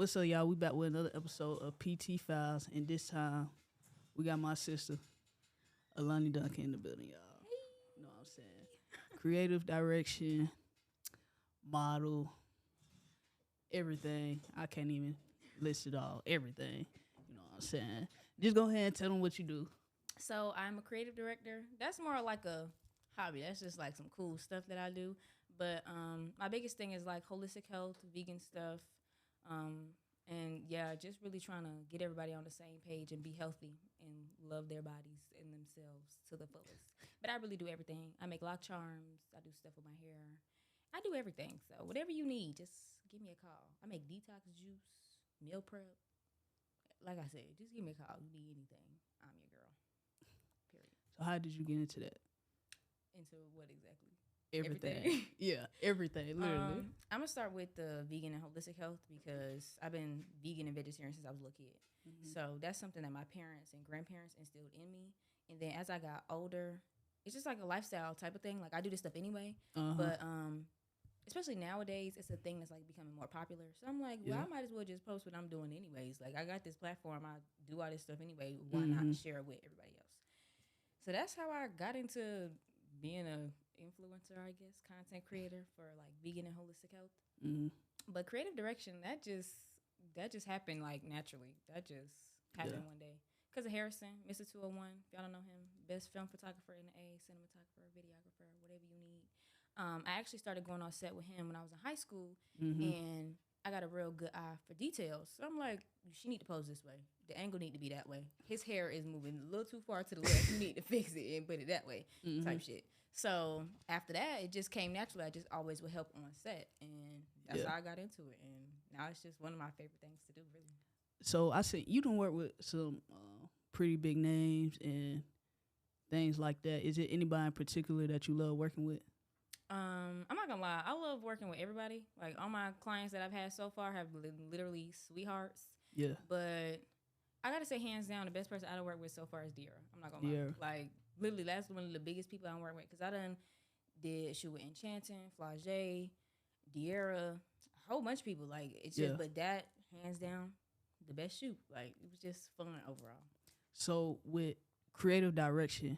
What's up, y'all? We back with another episode of PT Files, and this time we got my sister Alani Duncan in the building, y'all. You know what I'm saying? Creative direction, model, everything. I can't even list it all. Everything. You know what I'm saying? Just go ahead and tell them what you do. So I'm a creative director. That's more like a hobby. That's just like some cool stuff that I do. But my biggest thing is like holistic health, vegan stuff. And yeah, just really trying to get everybody on the same page and be healthy and love their bodies and themselves to the fullest. But I really do everything. I make lock charms. I do stuff with my hair. I do everything. So whatever you need, just give me a call. I make detox juice, meal prep. Like I said, just give me a call. You need anything, I'm your girl. Period. So how did you get into that? Into what exactly? Everything. Yeah, everything, literally. I'm going to start with the vegan and holistic health because I've been vegan and vegetarian since I was a little kid. Mm-hmm. So that's something that my parents and grandparents instilled in me. And then as I got older, it's just like a lifestyle type of thing. Like I do this stuff anyway. But especially nowadays, it's a thing that's like becoming more popular. So I'm like, well, I might as well just post what I'm doing anyways. Like I got this platform. I do all this stuff anyway. Why not share it with everybody else? So that's how I got into being a influencer, I guess, content creator for like vegan and holistic health. But creative direction, that just happened like naturally. That just happened one day. Because of Harrison, Mr. 201, if y'all don't know him, best film photographer in the A, cinematographer, videographer, whatever you need. I actually started going on set with him when I was in high school, and I got a real good eye for details. So I'm like, she need to pose this way. The angle need to be that way. His hair is moving a little too far to the left. You need to fix it and put it that way, type shit. So after that, it just came naturally. I just always would help on set, and that's how I got into it. And now it's just one of my favorite things to do, really. So I said you don't work with some pretty big names and things like that. Is it anybody in particular that you love working with? I'm not gonna lie. I love working with everybody. Like all my clients that I've had so far have literally sweethearts. Yeah. But I gotta say, hands down, the best person I done worked with so far is Dearra. I'm not gonna lie. Like literally, that's one of the biggest people I work with because I done did shoot with Enchanting, Flage, Dearra, a whole bunch of people. Like it's just, but that hands down, the best shoot. Like it was just fun overall. So with creative direction,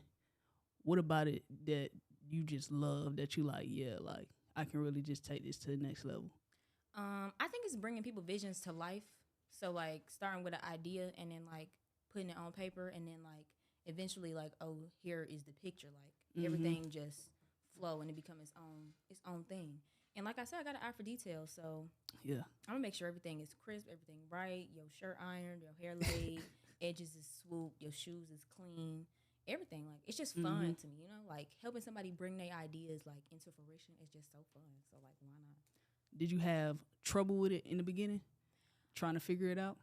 what about it that you just love that you like? Yeah, like I can really just take this to the next level. I think it's bringing people visions to life. So like starting with an idea and then like putting it on paper and then like eventually like, oh, here is the picture. Like everything just flow and it become its own thing. And like I said, I got an eye for detail. So I'm gonna make sure everything is crisp, everything right. Your shirt ironed, your hair laid, edges is swooped, your shoes is clean. Everything, like it's just fun to me, you know, like helping somebody bring their ideas like into fruition is just so fun. So like, why not? Did you have trouble with it in the beginning, trying to figure it out?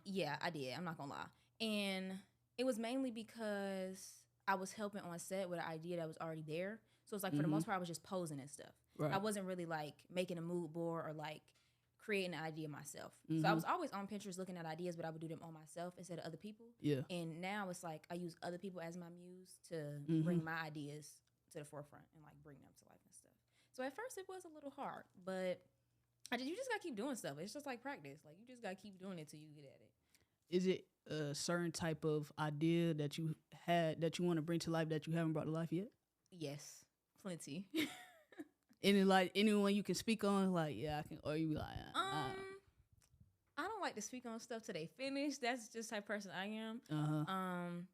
Yeah, I did. I'm not gonna lie, and it was mainly because I was helping on set with an idea that was already there. So it's like for the most part, I was just posing and stuff. Right. I wasn't really like making a mood board or like creating an idea myself. So I was always on Pinterest looking at ideas, but I would do them on myself instead of other people. Yeah. And now it's like I use other people as my muse to bring my ideas to the forefront and like bring them to life and stuff. So at first it was a little hard, but you just gotta keep doing stuff. It's just like practice. Like you just gotta keep doing it till you get at it. Is it a certain type of idea that you had that you want to bring to life that you haven't brought to life yet? Yes, plenty. Any like anyone you can speak on, like I can, or you be like, I don't like to speak on stuff till they finish. That's just the type of person I am.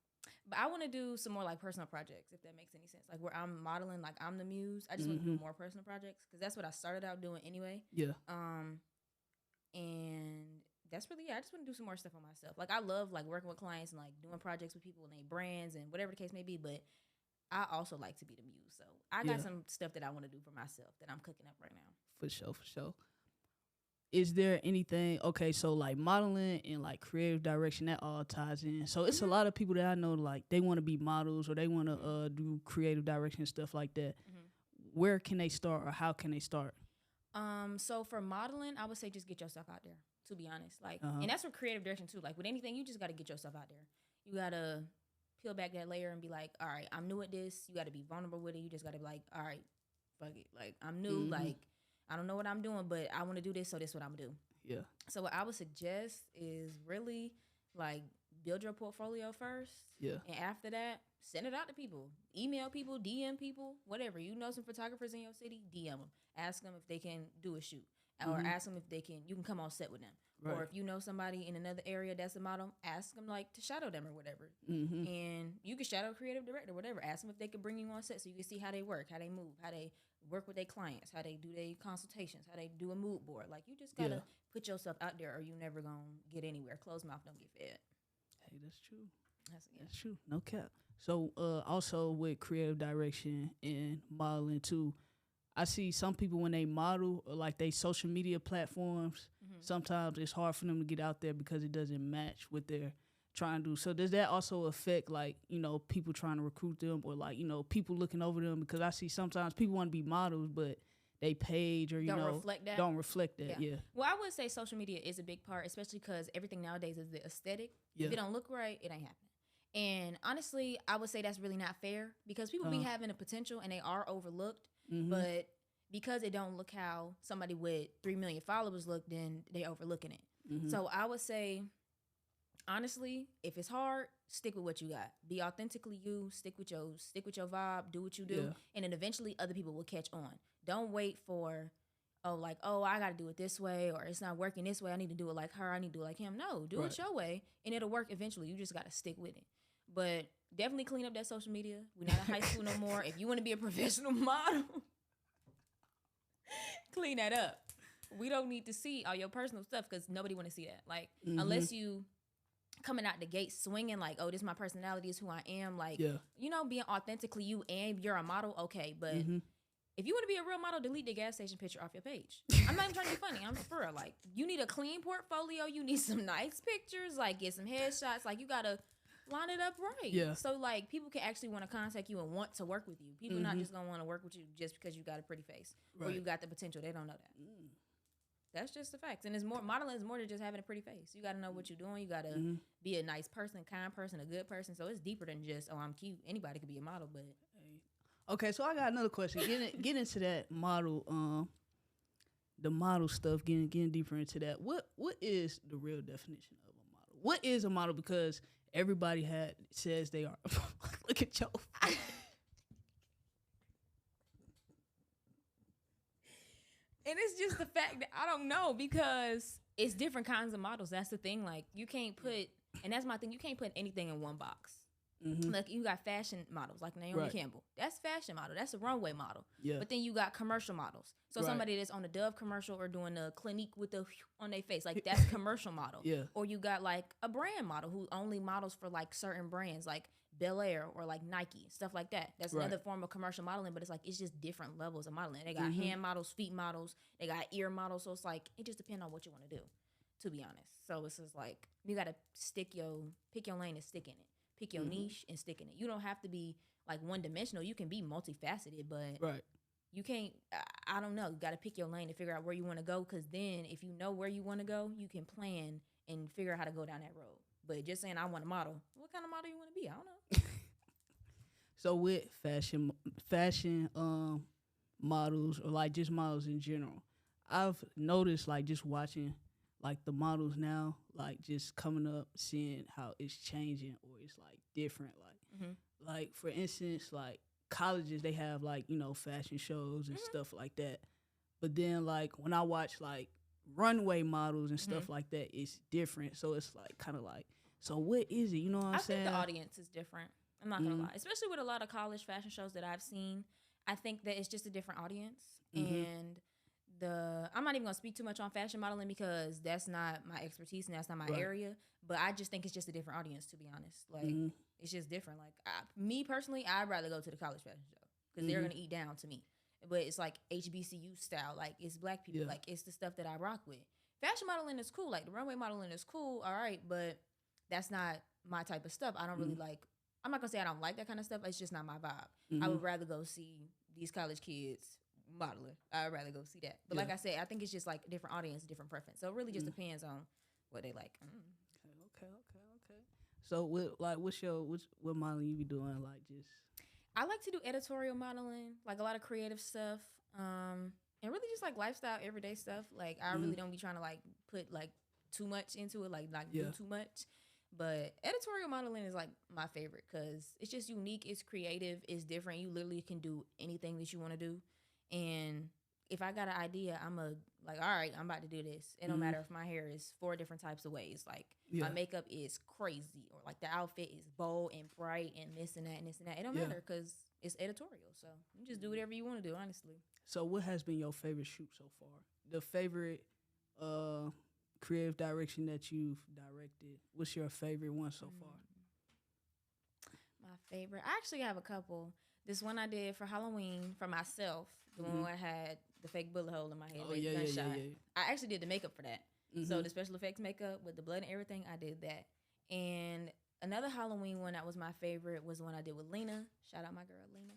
But I want to do some more like personal projects, if that makes any sense. Like where I'm modeling, like I'm the muse. I just want to do more personal projects because that's what I started out doing anyway. Yeah. And that's really I just want to do some more stuff on myself. Like I love like working with clients and like doing projects with people and their brands and whatever the case may be, but I also like to be the muse. So I got some stuff that I want to do for myself that I'm cooking up right now. For sure. Is there anything, okay, so like modeling and like creative direction, that all ties in. So it's a lot of people that I know, like they want to be models or they want to do creative direction and stuff like that. Where can they start or how can they start? So for modeling, I would say just get yourself out there, to be honest. Like, and that's for creative direction too. Like with anything, you just got to get yourself out there. You got to peel back that layer and be like, all right, I'm new at this. You got to be vulnerable with it. You just got to be like, all right, fuck it. Like I'm new. Like I don't know what I'm doing, but I want to do this, so this is what I'm going to do. Yeah. So what I would suggest is really like build your portfolio first. Yeah. And after that, send it out to people. Email people, DM people, whatever. You know some photographers in your city, DM them. Ask them if they can do a shoot. Or ask them if you can come on set with them. Right. Or if you know somebody in another area that's a model, ask them like to shadow them or whatever. And you can shadow a creative director, whatever. Ask them if they could bring you on set so you can see how they work, how they move, how they work with their clients, how they do their consultations, how they do a mood board. Like you just gotta put yourself out there or you never gonna get anywhere. Closed mouth don't get fed. Hey, that's true. That's true. No cap. So also with creative direction and modeling too, I see some people when they model or like they social media platforms, sometimes it's hard for them to get out there because it doesn't match what they're trying to do. So does that also affect like, you know, people trying to recruit them or like, you know, people looking over them? Because I see sometimes people want to be models, but they page or, you don't reflect that. Yeah. Well, I would say social media is a big part, especially because everything nowadays is the aesthetic. Yeah. If it don't look right, it ain't happening. And honestly, I would say that's really not fair because people be having a potential and they are overlooked. But because it don't look how somebody with 3 million followers look, then they overlooking it. So I would say, honestly, if it's hard, stick with what you got. Be authentically you. Stick with your vibe. Do what you do, and then eventually other people will catch on. Don't wait for, I got to do it this way, or it's not working this way. I need to do it like her. I need to do it like him. No, do it your way, and it'll work eventually. You just got to stick with it. But definitely clean up that social media. We're not in high school no more. If you want to be a professional model, clean that up. We don't need to see all your personal stuff because nobody want to see that. Like, unless you coming out the gate swinging like, oh, this is my personality, is who I am. Like, you know, being authentically you and you're a model, okay. But if you want to be a real model, delete the gas station picture off your page. I'm not even trying to be funny. I'm for real. Like, you need a clean portfolio. You need some nice pictures. Like, get some headshots. Like, you got to line it up right. Yeah. So, like, people can actually want to contact you and want to work with you. People not just going to want to work with you just because you got a pretty face or you got the potential. They don't know that. That's just the facts. And it's more, modeling is more than just having a pretty face. You got to know what you're doing. You got to be a nice person, kind person, a good person. So it's deeper than just, oh, I'm cute. Anybody could be a model, but. Okay, so I got another question. Get into that model, the model stuff, getting deeper into that. What is the real definition of a model? What is a model? Because everybody says they are. Look at your face. And it's just the fact that I don't know because it's different kinds of models. That's the thing. Like, you can't put, and that's my thing, you can't put anything in one box. Like, you got fashion models like Naomi Campbell. That's fashion model. That's a runway model. Yeah. But then you got commercial models. So somebody that's on a Dove commercial or doing a Clinique with the on their face, like that's commercial model. Yeah. Or you got like a brand model who only models for like certain brands like Bel Air or like Nike, stuff like that. That's another form of commercial modeling, but it's like it's just different levels of modeling. They got hand models, feet models, they got ear models. So it's like it just depends on what you want to do, to be honest. So it's just like you gotta pick your lane and stick in it. Pick your niche and stick in it. You don't have to be like one dimensional. You can be multifaceted, but you can't. I don't know. You got to pick your lane and figure out where you want to go. Because then, if you know where you want to go, you can plan and figure out how to go down that road. But just saying, I want a model. What kind of model you want to be? I don't know. So with fashion models or like just models in general, I've noticed like just watching like the models now, like just coming up, seeing how it's changing or it's like different. Like for instance, like colleges, they have like, you know, fashion shows and stuff like that. But then like when I watch like runway models and stuff like that, it's different. So it's like kind of like, so what is it? You know what I'm saying? I think the audience is different. I'm not gonna lie, especially with a lot of college fashion shows that I've seen. I think that it's just a different audience and. I'm not even gonna speak too much on fashion modeling because that's not my expertise and that's not my area. But I just think it's just a different audience, to be honest. Like it's just different. Like me personally, I'd rather go to the college fashion show because they're gonna eat down to me. But it's like HBCU style. Like it's black people. Like it's the stuff that I rock with. Fashion modeling is cool. Like the runway modeling is cool. All right, but that's not my type of stuff. I don't really like. I'm not gonna say I don't like that kind of stuff. It's just not my vibe. I would rather go see these college kids modeling. I'd rather go see that. But like I said, I think it's just like a different audience, different preference. So it really just depends on what they like. Okay. So what modeling you be doing? Like just I like to do editorial modeling, like a lot of creative stuff. and really just like lifestyle, everyday stuff. Like I really don't be trying to like put like too much into it, like do too much. But editorial modeling is like my favorite because it's just unique, it's creative, it's different. You literally can do anything that you want to do. And if I got an idea, I'm like, all right, I'm about to do this. It don't matter if my hair is 4 different types of ways. Like my makeup is crazy, or like the outfit is bold and bright and this and that and this and that. It don't matter because it's editorial. So you just do whatever you want to do, honestly. So what has been your favorite shoot so far? The favorite creative direction that you've directed? What's your favorite one so far? My favorite, I actually have a couple. This one I did for Halloween for myself, the one where I had the fake bullet hole in my head, gunshot. I actually did the makeup for that. So the special effects makeup with the blood and everything, I did that. And another Halloween one that was my favorite was the one I did with Lena. Shout out my girl Lena.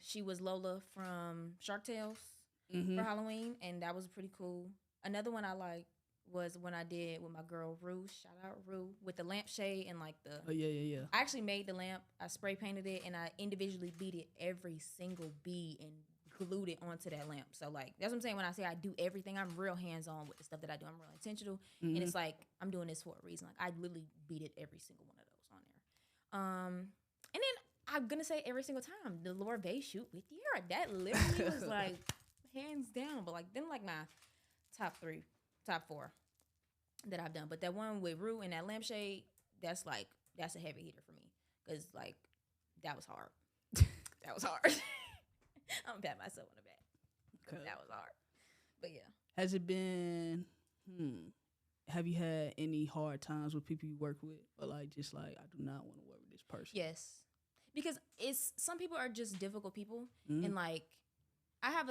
She was Lola from Shark Tales for Halloween, and that was pretty cool. Another one I liked was when I did with my girl Rue. Shout out Rue, with the lampshade and like the. I actually made the lamp. I spray painted it and I individually beaded every single bead and glued it onto that lamp. So like that's what I'm saying when I say I do everything. I'm real hands on with the stuff that I do. I'm real intentional, and it's like I'm doing this for a reason. Like I literally beaded every single one of those on there. And then I'm gonna say every single time the Laura Bay shoot with Dearra, that literally was like hands down. But like then like my top 4 that I've done. But that one with Rue and that lampshade, that's a heavy hitter for me. Because, like, that was hard. That was hard. I'm going to pat myself on the back. Okay. That was hard. But, yeah. Has it been, have you had any hard times with people you work with? Or, like, just like, I do not want to work with this person? Yes. Because some people are just difficult people. And, like, I have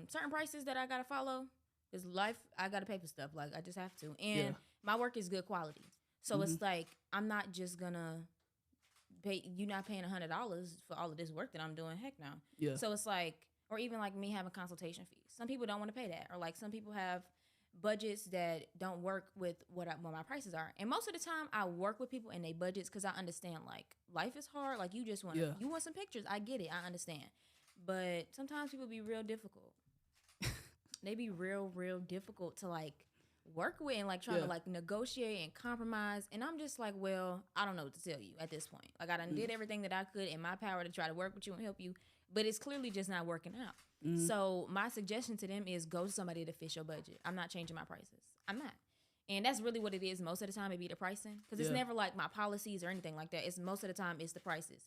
certain prices that I got to follow. Because life, I got to pay for stuff. Like, I just have to. And my work is good quality. So it's like, I'm not just going to pay, you're not paying $100 for all of this work that I'm doing. Heck no. Yeah. So it's like, or even like me having consultation fees. Some people don't want to pay that. Or like some people have budgets that don't work with what my prices are. And most of the time, I work with people and they budgets because I understand, like, life is hard. Like, you just want you want some pictures. I get it. I understand. But sometimes people be real difficult. They be real, real difficult to, like, work with and, like, trying to, like, negotiate and compromise. And I'm just like, well, I don't know what to tell you at this point. Like, I done did everything that I could in my power to try to work with you and help you. But it's clearly just not working out. So my suggestion to them is go to somebody that fits your budget. I'm not changing my prices. I'm not. And that's really what it is. Most of the time, it be the pricing. Because it's never, like, my policies or anything like that. It's most of the time, it's the prices.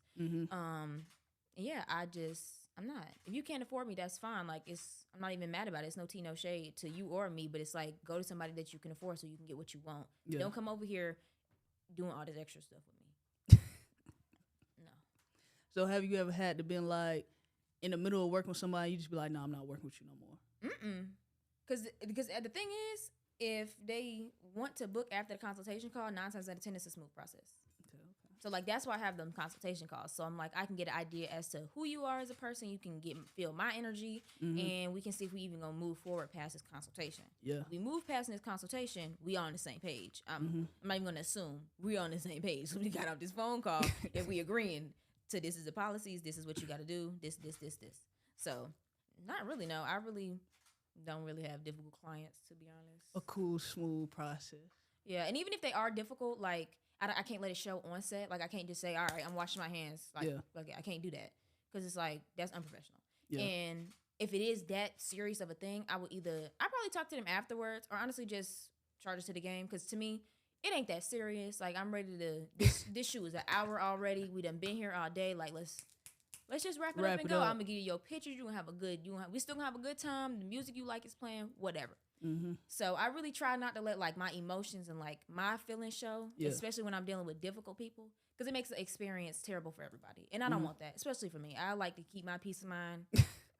I'm not. If you can't afford me, that's fine. Like, I'm not even mad about it. It's no tea, no shade to you or me, but it's like, go to somebody that you can afford so you can get what you want. Yeah. Don't come over here doing all this extra stuff with me. No. So have you ever had to been like, in the middle of working with somebody, you just be like, no, I'm not working with you no more? Because the thing is, if they want to book after the consultation call, 9 times out of 10, it's a smooth process. So, like, that's why I have them consultation calls. So, I'm like, I can get an idea as to who you are as a person. You can feel my energy, and we can see if we even going to move forward past this consultation. Yeah. If we move past this consultation, we on the same page. I'm not even going to assume we on the same page. So we got off this phone call, and we agreeing to this is the policies, this is what you got to do, this. So, not really, no. I really don't really have difficult clients, to be honest. A cool, smooth process. Yeah, and even if they are difficult, like, I can't let it show on set. Like, I can't just say, all right, I'm washing my hands. Like, I can't do that. Because it's like, that's unprofessional. Yeah. And if it is that serious of a thing, I probably talk to them afterwards or honestly just charge it to the game. Because to me, it ain't that serious. Like, I'm ready to, this shoot is an hour already. We done been here all day. Like, let's just wrap it up and go. I'm going to give you your pictures. We still going to have a good time. The music you like is playing, whatever. So I really try not to let, like, my emotions and, like, my feelings show, especially when I'm dealing with difficult people, because it makes the experience terrible for everybody. And I don't want that, especially for me. I like to keep my peace of mind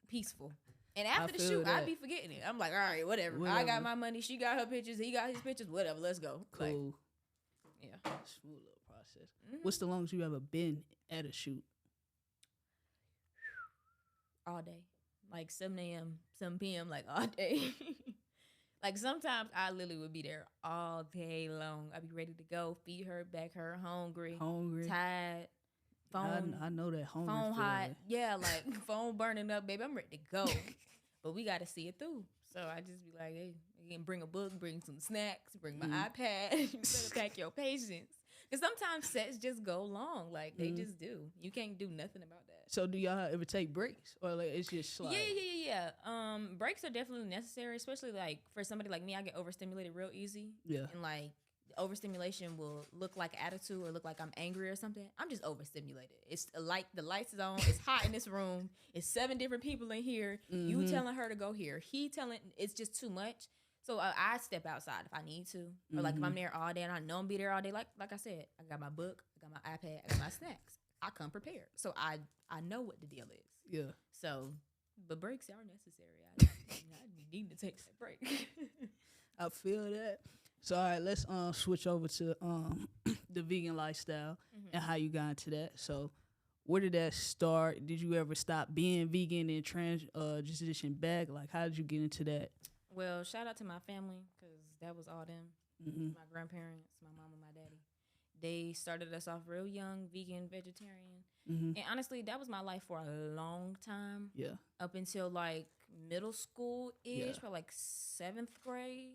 peaceful. And after the shoot, I'd be forgetting it. I'm like, all right, whatever. I got my money. She got her pictures. He got his pictures. Whatever. Let's go. Cool. Like, yeah. Smooth little process. What's the longest you ever been at a shoot? All day. Like 7 a.m., 7 p.m., like all day. Like, sometimes I literally would be there all day long. I'd be ready to go, feed her, back her, hungry, tired. phone. I know that hungry phone hot. feeling. Yeah, like phone burning up, baby. I'm ready to go. But we got to see it through. So I just be like, hey, you can bring a book, bring some snacks, bring my iPad. You better pack your patience. Because sometimes sets just go long. Like, they just do. You can't do nothing about that. So do y'all ever take breaks? Or like it's just like... Yeah. Breaks are definitely necessary, especially like for somebody like me. I get overstimulated real easy. Yeah. And like overstimulation will look like attitude or look like I'm angry or something. I'm just overstimulated. It's a light. The lights is on. It's hot in this room. It's 7 different people in here. You telling her to go here. He telling. It's just too much. So I step outside if I need to, or like if I'm there all day and I know I'm be there all day. Like I said, I got my book, I got my iPad, I got my snacks. I come prepared, so I know what the deal is. Yeah. So, but breaks are necessary. I need to take that break. I feel that. So all right, let's switch over to the vegan lifestyle and how you got into that. So where did that start? Did you ever stop being vegan and transition back? Like how did you get into that? Well, shout out to my family because that was all them. My grandparents, my mom and my daddy. They started us off real young, vegan, vegetarian. And honestly, that was my life for a long time. Yeah. Up until like middle school-ish, for like 7th grade.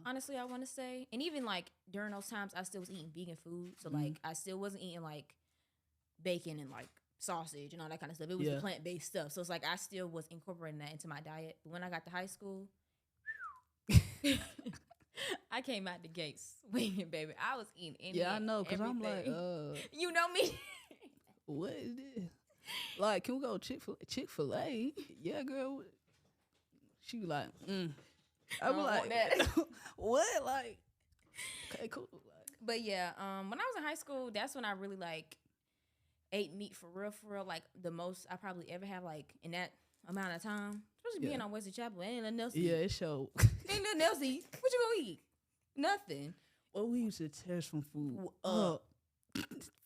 Honestly, I want to say. And even like during those times, I still was eating vegan food. So like I still wasn't eating like bacon and like sausage and all that kind of stuff. It was the plant-based stuff. So it's like I still was incorporating that into my diet. But when I got to high school, I came out the gates swinging, baby. I was eating anything. Yeah, I know, because I'm like, you know me. What is this? Like, can we go Chick-fil-A? Yeah, girl. She was like, I was like, what? Like, okay, cool. Like, but yeah, when I was in high school, that's when I really like ate meat for real. Like the most I probably ever have, like in that amount of time. Especially being on Western Chapel, ain't nothing else. Yeah, it showed. Ain't nothing else to eat. What you gonna eat? Nothing. Well, we used to tear some food up.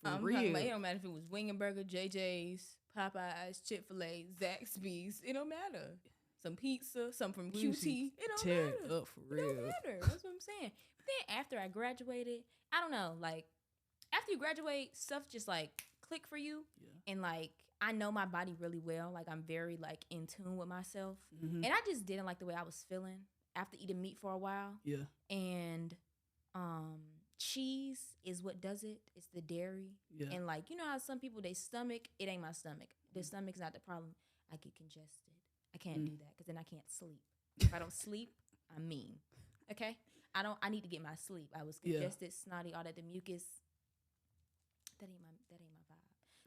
I'm talking about, it don't matter if it was Wingenberger, JJ's, Popeyes, Chick-fil-A, Zaxby's. It don't matter. Some pizza, some from QT. It don't tear matter. it up for real. It don't matter. That's what I'm saying. But then after I graduated, I don't know. Like after you graduate, stuff just like click for you, and like I know my body really well. Like I'm very like in tune with myself, and I just didn't like the way I was feeling after eating meat for a while. Yeah, and cheese is what does it. It's the dairy, and like you know how some people they stomach, it ain't my stomach. The stomach's not the problem. I get congested. I can't do that because then I can't sleep. If I don't sleep, I'm mean. Okay, I need to get my sleep. I was congested, snotty, all that. The mucus. That ain't my vibe.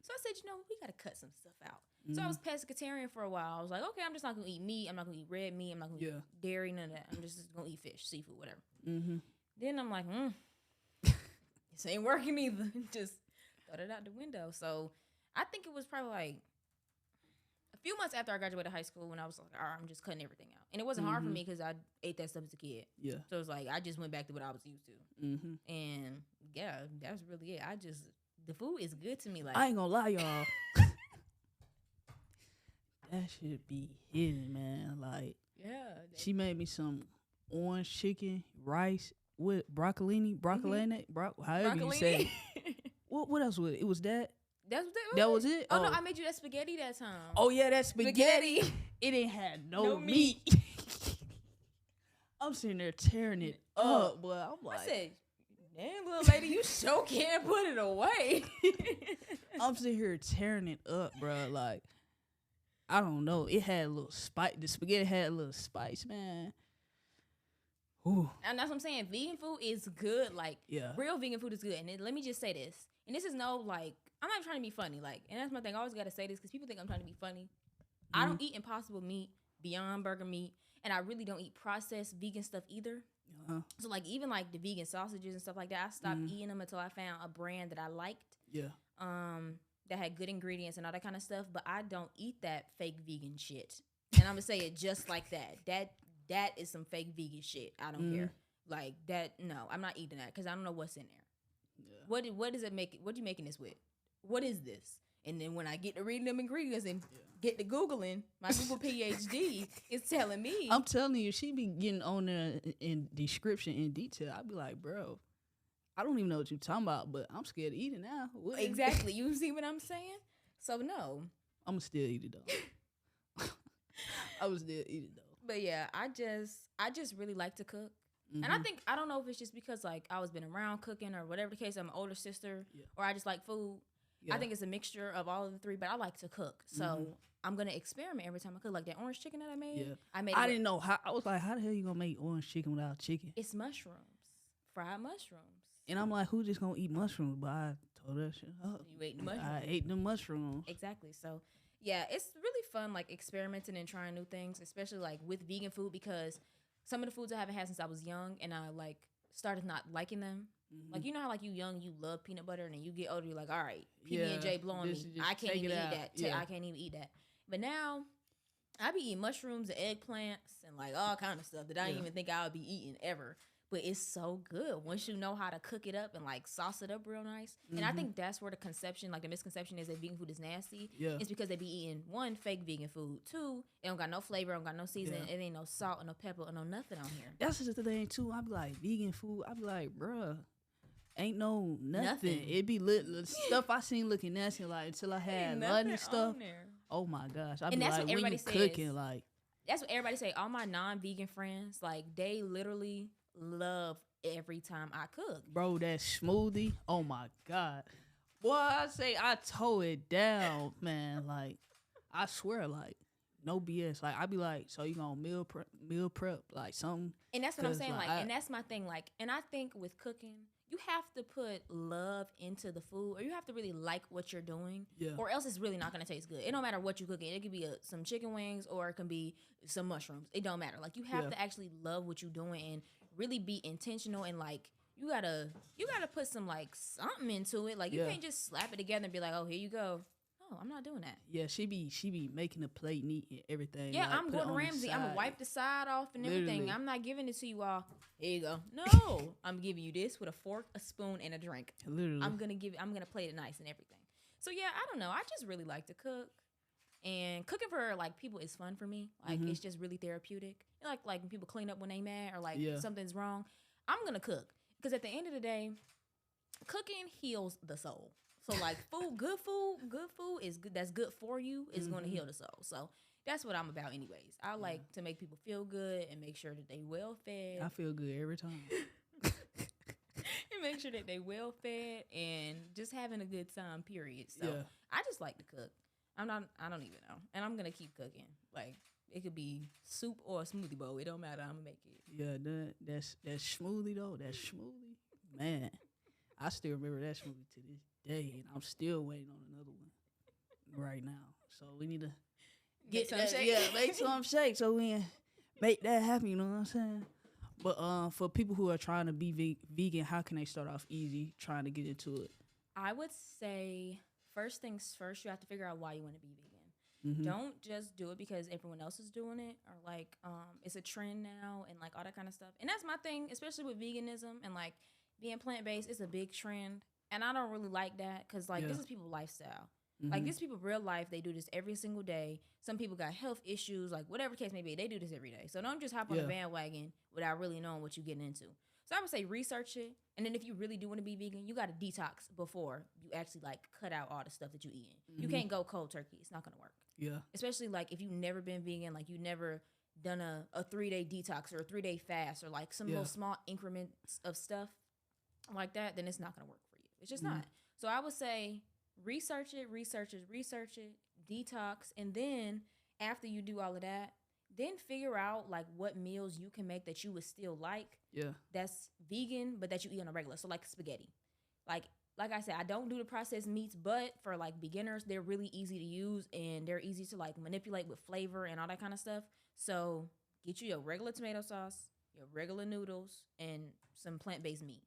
So I said, you know, we got to cut some stuff out. So I was pescatarian for a while. I was like, okay, I'm just not going to eat meat. I'm not going to eat red meat. I'm not going to eat dairy, none of that. I'm just going to eat fish, seafood, whatever. Then I'm like, this ain't working either. Just throw it out the window. So I think it was probably like a few months after I graduated high school when I was like, all right, I'm just cutting everything out. And it wasn't hard for me because I ate that stuff as a kid. Yeah. So it's like I just went back to what I was used to. And yeah, that's really it. The food is good to me. Like I ain't gonna lie, y'all. That should be hidden, man. Like, she made me some orange chicken, rice with broccolini, however you say it. What else was it? It was that? That was it? Oh, no, I made you that spaghetti that time. Oh, yeah, that spaghetti. It didn't have no meat. I'm sitting there tearing it up, but I'm like... I said, damn, little lady, you sure can't put it away. I'm sitting here tearing it up, bro. Like, I don't know. It had a little spice. The spaghetti had a little spice, man. Ooh. And that's what I'm saying. Vegan food is good. Like, real vegan food is good. And then, let me just say this. And this is no, like, I'm not trying to be funny. Like, and that's my thing. I always got to say this because people think I'm trying to be funny. I don't eat Impossible meat, Beyond Burger meat, and I really don't eat processed vegan stuff either. So like even like the vegan sausages and stuff like that, I stopped eating them until I found a brand that I liked. That had good ingredients and all that kind of stuff. But I don't eat that fake vegan shit. And I'm gonna say it just like that. That is some fake vegan shit. I don't care. Like that. No, I'm not eating that because I don't know what's in there. What does it make? What you making this with? What is this? And then when I get to reading them ingredients and get to Googling, my Google PhD is telling me. I'm telling you, she be getting on there in description in detail. I'd be like, bro, I don't even know what you're talking about, but I'm scared to eat it now. What? Exactly. You see what I'm saying? So no. I'm still eat it though. I would still eat it though. But yeah, I just really like to cook. And I don't know if it's just because like I was been around cooking or whatever the case. I'm an older sister, or I just like food. Yeah. I think it's a mixture of all of the three, but I like to cook. So I'm gonna experiment every time I cook. Like that orange chicken that I made. Yeah. I didn't know how. I was like, how the hell you gonna make orange chicken without chicken? It's mushrooms, fried mushrooms. And I'm like, who just gonna eat mushrooms? But I told her shit up. You ate the mushrooms. I ate the mushrooms. Exactly. So yeah, it's really fun like experimenting and trying new things, especially like with vegan food, because some of the foods I haven't had since I was young, and I like started not liking them. Like, you know how like you young, you love peanut butter, and then you get older, you're like, all right, PB&J blowing me. I can't even eat that. I can't even eat that. But now I be eating mushrooms and eggplants and like all kind of stuff that I didn't even think I would be eating ever. But it's so good once you know how to cook it up and like sauce it up real nice. And I think that's where the conception, like the misconception is that vegan food is nasty. Yeah. It's because they be eating, one, fake vegan food. Two, it don't got no flavor, don't got no seasoning. It ain't no salt or no pepper or no nothing on here. That's just the thing too. I be like, vegan food, I be like, bruh, ain't no nothing. It be stuff I seen looking nasty like until I had none and stuff. Oh my gosh. I be like, when you cooking, like. That's what everybody say. All my non-vegan friends, like they literally love every time I cook. Bro, that smoothie, oh my God. Boy, I say I toe it down, man. Like, I swear, like, no BS. Like, I be like, so you gonna meal prep, like something? And that's what I'm saying, like and that's my thing, like, and I think with cooking, you have to put love into the food, or you have to really like what you're doing, or else it's really not gonna taste good. It don't matter what you cook. It could be some chicken wings, or it can be some mushrooms. It don't matter. Like, you have to actually love what you're doing and really be intentional, and like you gotta put some like something into it. Like, you can't just slap it together and be like, oh, here you go. No, I'm not doing that. Yeah, she be making the plate neat and everything. Yeah, like, I'm Gordon Ramsay. I'm gonna wipe the side off and everything. I'm not giving it to you all. Here you go. No, I'm giving you this with a fork, a spoon, and a drink. Literally, I'm gonna plate it nice and everything. So yeah, I don't know. I just really like to cook. And cooking for like people is fun for me. Like, it's just really therapeutic. Like when people clean up when they mad, or like something's wrong, I'm gonna cook, because at the end of the day, cooking heals the soul. So like good food is good. That's good for you. Is going to heal the soul. So that's what I'm about, anyways. I like to make people feel good and make sure that they well fed. I feel good every time. And make sure that they well fed and just having a good time. Period. So I just like to cook. I don't even know. And I'm gonna keep cooking. Like, it could be soup or a smoothie bowl. It don't matter. I'm gonna make it. Yeah, that smoothie though. That smoothie, man. I still remember that smoothie to this day, and I'm still waiting on another one right now. So we need to get some shake. Yeah, make some shake so we can make that happen. You know what I'm saying? But for people who are trying to be vegan, how can they start off easy trying to get into it? I would say, first things first, you have to figure out why you want to be vegan. Don't just do it because everyone else is doing it, or like it's a trend now and like all that kind of stuff. And that's my thing, especially with veganism and like being plant-based. It's a big trend, and I don't really like that, because like this is people's lifestyle. Like, this people real life, they do this every single day. Some people got health issues, like whatever case may be, they do this every day. So don't just hop on the bandwagon without really knowing what you're getting into. So I would say research it, and then if you really do want to be vegan, you got to detox before you actually like cut out all the stuff that you eating. You can't go cold turkey. It's not gonna work. Yeah. Especially like if you've never been vegan, like you never done a 3-day detox or a 3-day fast, or like some little small increments of stuff like that, then it's not gonna work for you. It's just not. So I would say research it, detox, and then after you do all of that, then figure out like what meals you can make that you would still like. Yeah. That's vegan, but that you eat on a regular. So like spaghetti. Like I said, I don't do the processed meats, but for like beginners, they're really easy to use, and they're easy to like manipulate with flavor and all that kind of stuff. So get you your regular tomato sauce, your regular noodles, and some plant-based meat.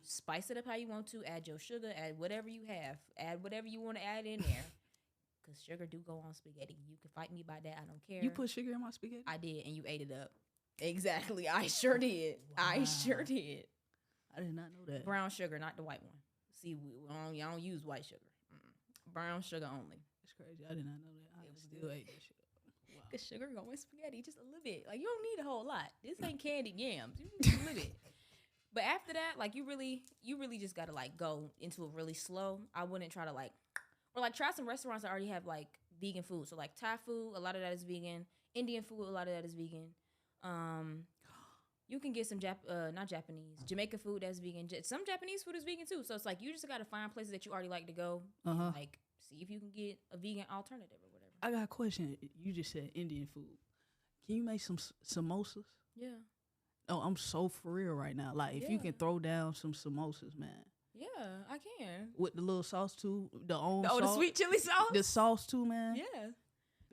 Spice it up how you want to. Add your sugar. Add whatever you have. Add whatever you want to add in there. Because sugar do go on spaghetti. You can fight me by that. I don't care. You put sugar in my spaghetti? I did, and you ate it up. Exactly. I sure did. Wow. I sure did. I did not know that. Brown sugar, not the white one. See, I don't use white sugar. Brown sugar only. It's crazy. I did not know that. I still ate that shit. Wow. Because sugar go in spaghetti just a little bit. Like, you don't need a whole lot. This ain't candied yams. You need a little bit. But after that, like you really just gotta like go into it really slow. I wouldn't try to like, or like try some restaurants that already have like vegan food. So like Thai food, a lot of that is vegan. Indian food, a lot of that is vegan. You can get some not Japanese, Jamaican food that's vegan. Some Japanese food is vegan too. So it's like you just gotta find places that you already like to go, and like see if you can get a vegan alternative or whatever. I got a question. You just said Indian food. Can you make some samosas? Yeah. Oh, I'm so for real right now. Like, if you can throw down some samosas, man. Yeah, I can. With the little sauce too, the sweet chili sauce. The sauce too, man. Yeah.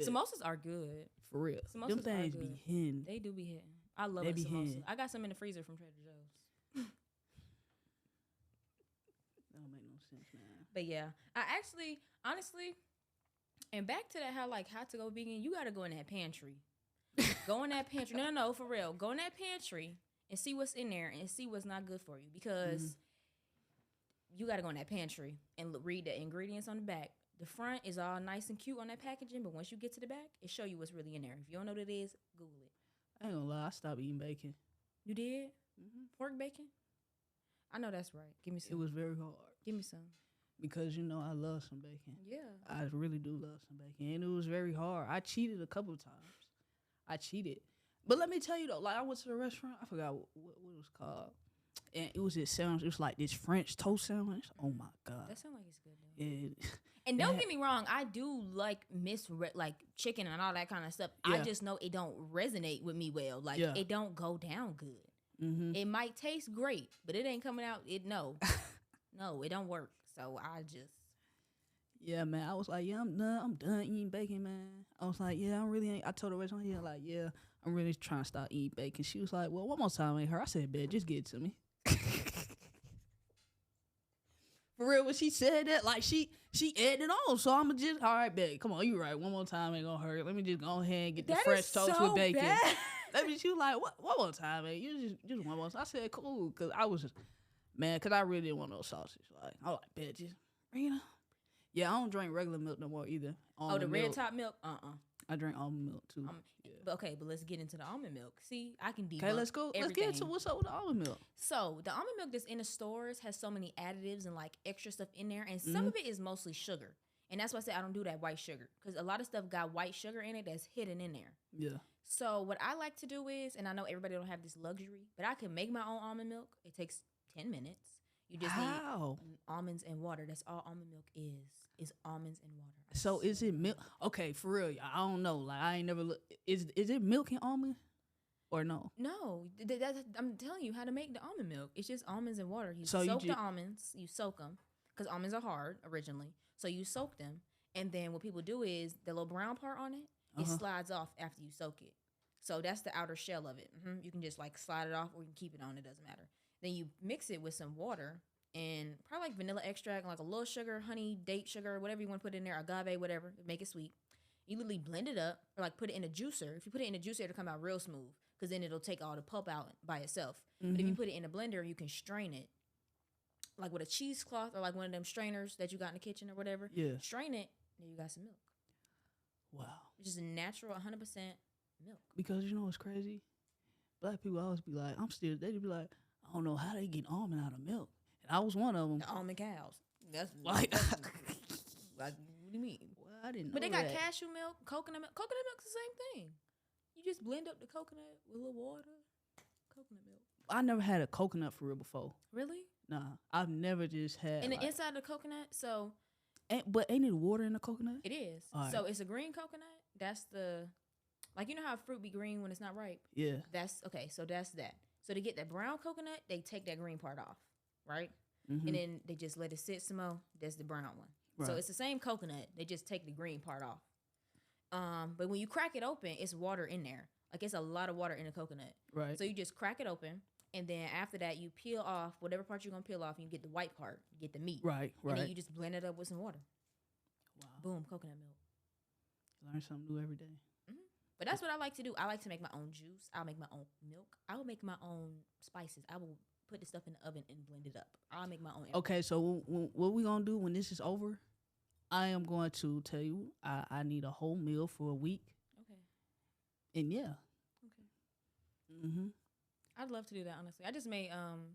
Samosas are good. For real. Samosas Them things are good. be hitting. They do be hitting. I love a samosa. I got some in the freezer from Trader Joe's. That don't make no sense, man. But yeah, I actually, honestly, and back to that how to go vegan, you got to go in that pantry. Go in that pantry. No, for real. Go in that pantry and see what's in there and see what's not good for you, because you got to go in that pantry and read the ingredients on the back. The front is all nice and cute on that packaging, but once you get to the back, it show you what's really in there. If you don't know what it is, Google it. I ain't gonna lie, I stopped eating bacon. You did? Pork bacon? I know that's right. Give me some. It was very hard. Give me some. Because, you know, I love some bacon. Yeah. I really do love some bacon. And it was very hard. I cheated a couple of times. But let me tell you, though, like, I went to the restaurant. I forgot what it was called. And it was this sandwich. It was like this French toast sandwich. Oh, my God. That sounds like it's good, though. Yeah. And don't get me wrong, I do like like chicken and all that kind of stuff. Yeah. I just know it don't resonate with me well. Like it don't go down good. It might taste great, but it ain't coming out. No, it don't work. So I just. Yeah, man. I was like, yeah, I'm done eating bacon, man. I was like, yeah, I told the restaurant, I'm really trying to stop eating bacon. She was like, well, one more time ain't her. I said, bet, just get it to me. For real, when she said that, like, she added it on. So I'm just, all right, bet. Come on, you right. One more time ain't gonna hurt. Let me just go ahead and get the fresh toast with bacon. She was like, what? One more time, man. You just one more time. I said, cool. Because I was just, man, because I really didn't want no sausage. Like, I was like, bet, just, Yeah, I don't drink regular milk no more either. The red top milk? I drink almond milk, too. But let's get into the almond milk. See, I can debunk. Okay, let's go. Everything. Let's get into what's up with the almond milk. So the almond milk that's in the stores has so many additives and like extra stuff in there, and some of it is mostly sugar. And that's why I say I don't do that white sugar, because a lot of stuff got white sugar in it that's hidden in there. Yeah. So what I like to do is, and I know everybody don't have this luxury, but I can make my own almond milk. It takes 10 minutes. You just need almonds and water. That's all almond milk is almonds and water. So is it milk? Okay, for real, I don't know. Like, I ain't never look. Is it milk and almond or no? No, I'm telling you how to make the almond milk. It's just almonds and water. You soak the almonds. You soak them because almonds are hard originally. So you soak them, and then what people do is the little brown part on it, it slides off after you soak it. So that's the outer shell of it. You can just like slide it off, or you can keep it on. It doesn't matter. Then you mix it with some water and probably like vanilla extract and like a little sugar, honey, date sugar, whatever you want to put in there, agave, whatever, make it sweet. You literally blend it up or like put it in a juicer. If you put it in a juicer, it'll come out real smooth because then it'll take all the pulp out by itself. But if you put it in a blender, you can strain it like with a cheesecloth or like one of them strainers that you got in the kitchen or whatever. Yeah. Strain it, then you got some milk. Wow. It's just natural, 100% milk. Because you know what's crazy? Black people always be like, they'd be like, I don't know how they get almond out of milk. And I was one of them. The almond cows. That's like, what do you mean? Well, I didn't know. But they got cashew milk, coconut milk. Coconut milk's the same thing. You just blend up the coconut with a little water. Coconut milk. I never had a coconut for real before. Really? Nah, I've never just had. And the inside of the coconut, so. But ain't it water in the coconut? It is. Right. So it's a green coconut. That's the, like, you know how fruit be green when it's not ripe? Yeah. That's, okay, so that's that. So to get that brown coconut, they take that green part off, right? And then they just let it sit some more. That's the brown one. Right. So it's the same coconut. They just take the green part off. But when you crack it open, it's water in there. Like, it's a lot of water in the coconut. Right. So you just crack it open, and then after that, you peel off whatever part you're going to peel off, and you get the white part. You get the meat. Right. And then you just blend it up with some water. Wow. Boom, coconut milk. Learn something new every day. But that's what I like to do. I like to make my own juice. I'll make my own milk. I will make my own spices. I will put the stuff in the oven and blend it up. I'll make my own. Okay, so what we going to do when this is over, I am going to tell you I need a whole meal for a week. Okay. And yeah. Okay. I'd love to do that, honestly. I just made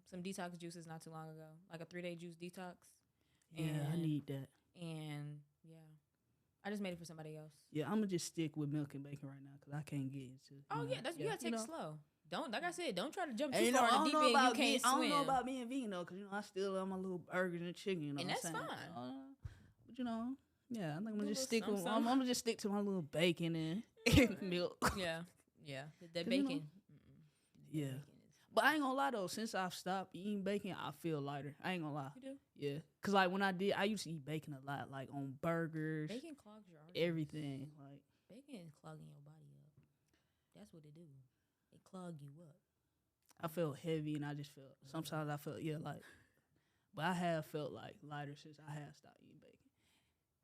some detox juices not too long ago, like a 3-day juice detox. Yeah, I need that. And yeah, I just made it for somebody else. Yeah, I'm gonna just stick with milk and bacon right now because I can't get into. Oh yeah, you gotta take it slow. Don't, like I said, don't try to jump too And, far in the deep end. You can't swim. I don't know about being vegan though, because I still love my little burgers and chicken. You know, and what that's I'm saying? fine. But yeah, I think I'm gonna just stick something, with. I'm gonna just stick to my little bacon and milk. Yeah, the bacon. Yeah. But I ain't gonna lie though, since I've stopped eating bacon, I feel lighter. I ain't gonna lie. You do? Yeah. Cause like when I used to eat bacon a lot, like on burgers. Bacon clogs your arteries. Everything. Like bacon is clogging your body up. That's what it do. It clog you up. I felt heavy and I just felt sometimes I felt like, but I have felt like lighter since I have stopped eating bacon.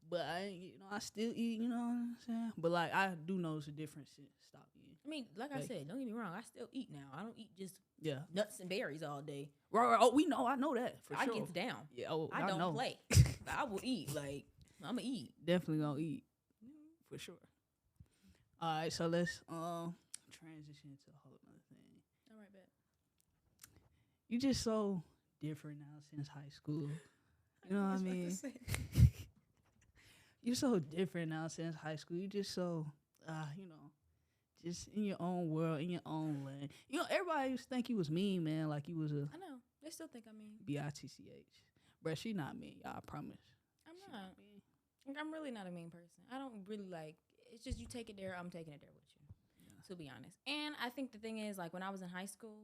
But I still eat, you know what I'm saying? But like I do notice a difference since stop eating. I mean, like bacon. I said, don't get me wrong, I still eat now. I don't eat just nuts and berries all day. Right. Oh, I know that for sure. I get down. Yeah, I don't know. Play. I will eat. Like I'ma eat. Definitely gonna eat. For sure. All right, so let's transition to a whole other thing. All right, bet. You just so different now since high school. You know what I mean? You're so different now since high school. You just so, just in your own world, in your own lane. Everybody used to think you was mean, man. Like you was a. I know. They still think I'm mean. BITCH. Bruh, she not mean. Y'all, I promise. I'm not. I'm really not a mean person. I don't really like. It's just you take it there. I'm taking it there with you. Yeah. To be honest. And I think the thing is, like, when I was in high school,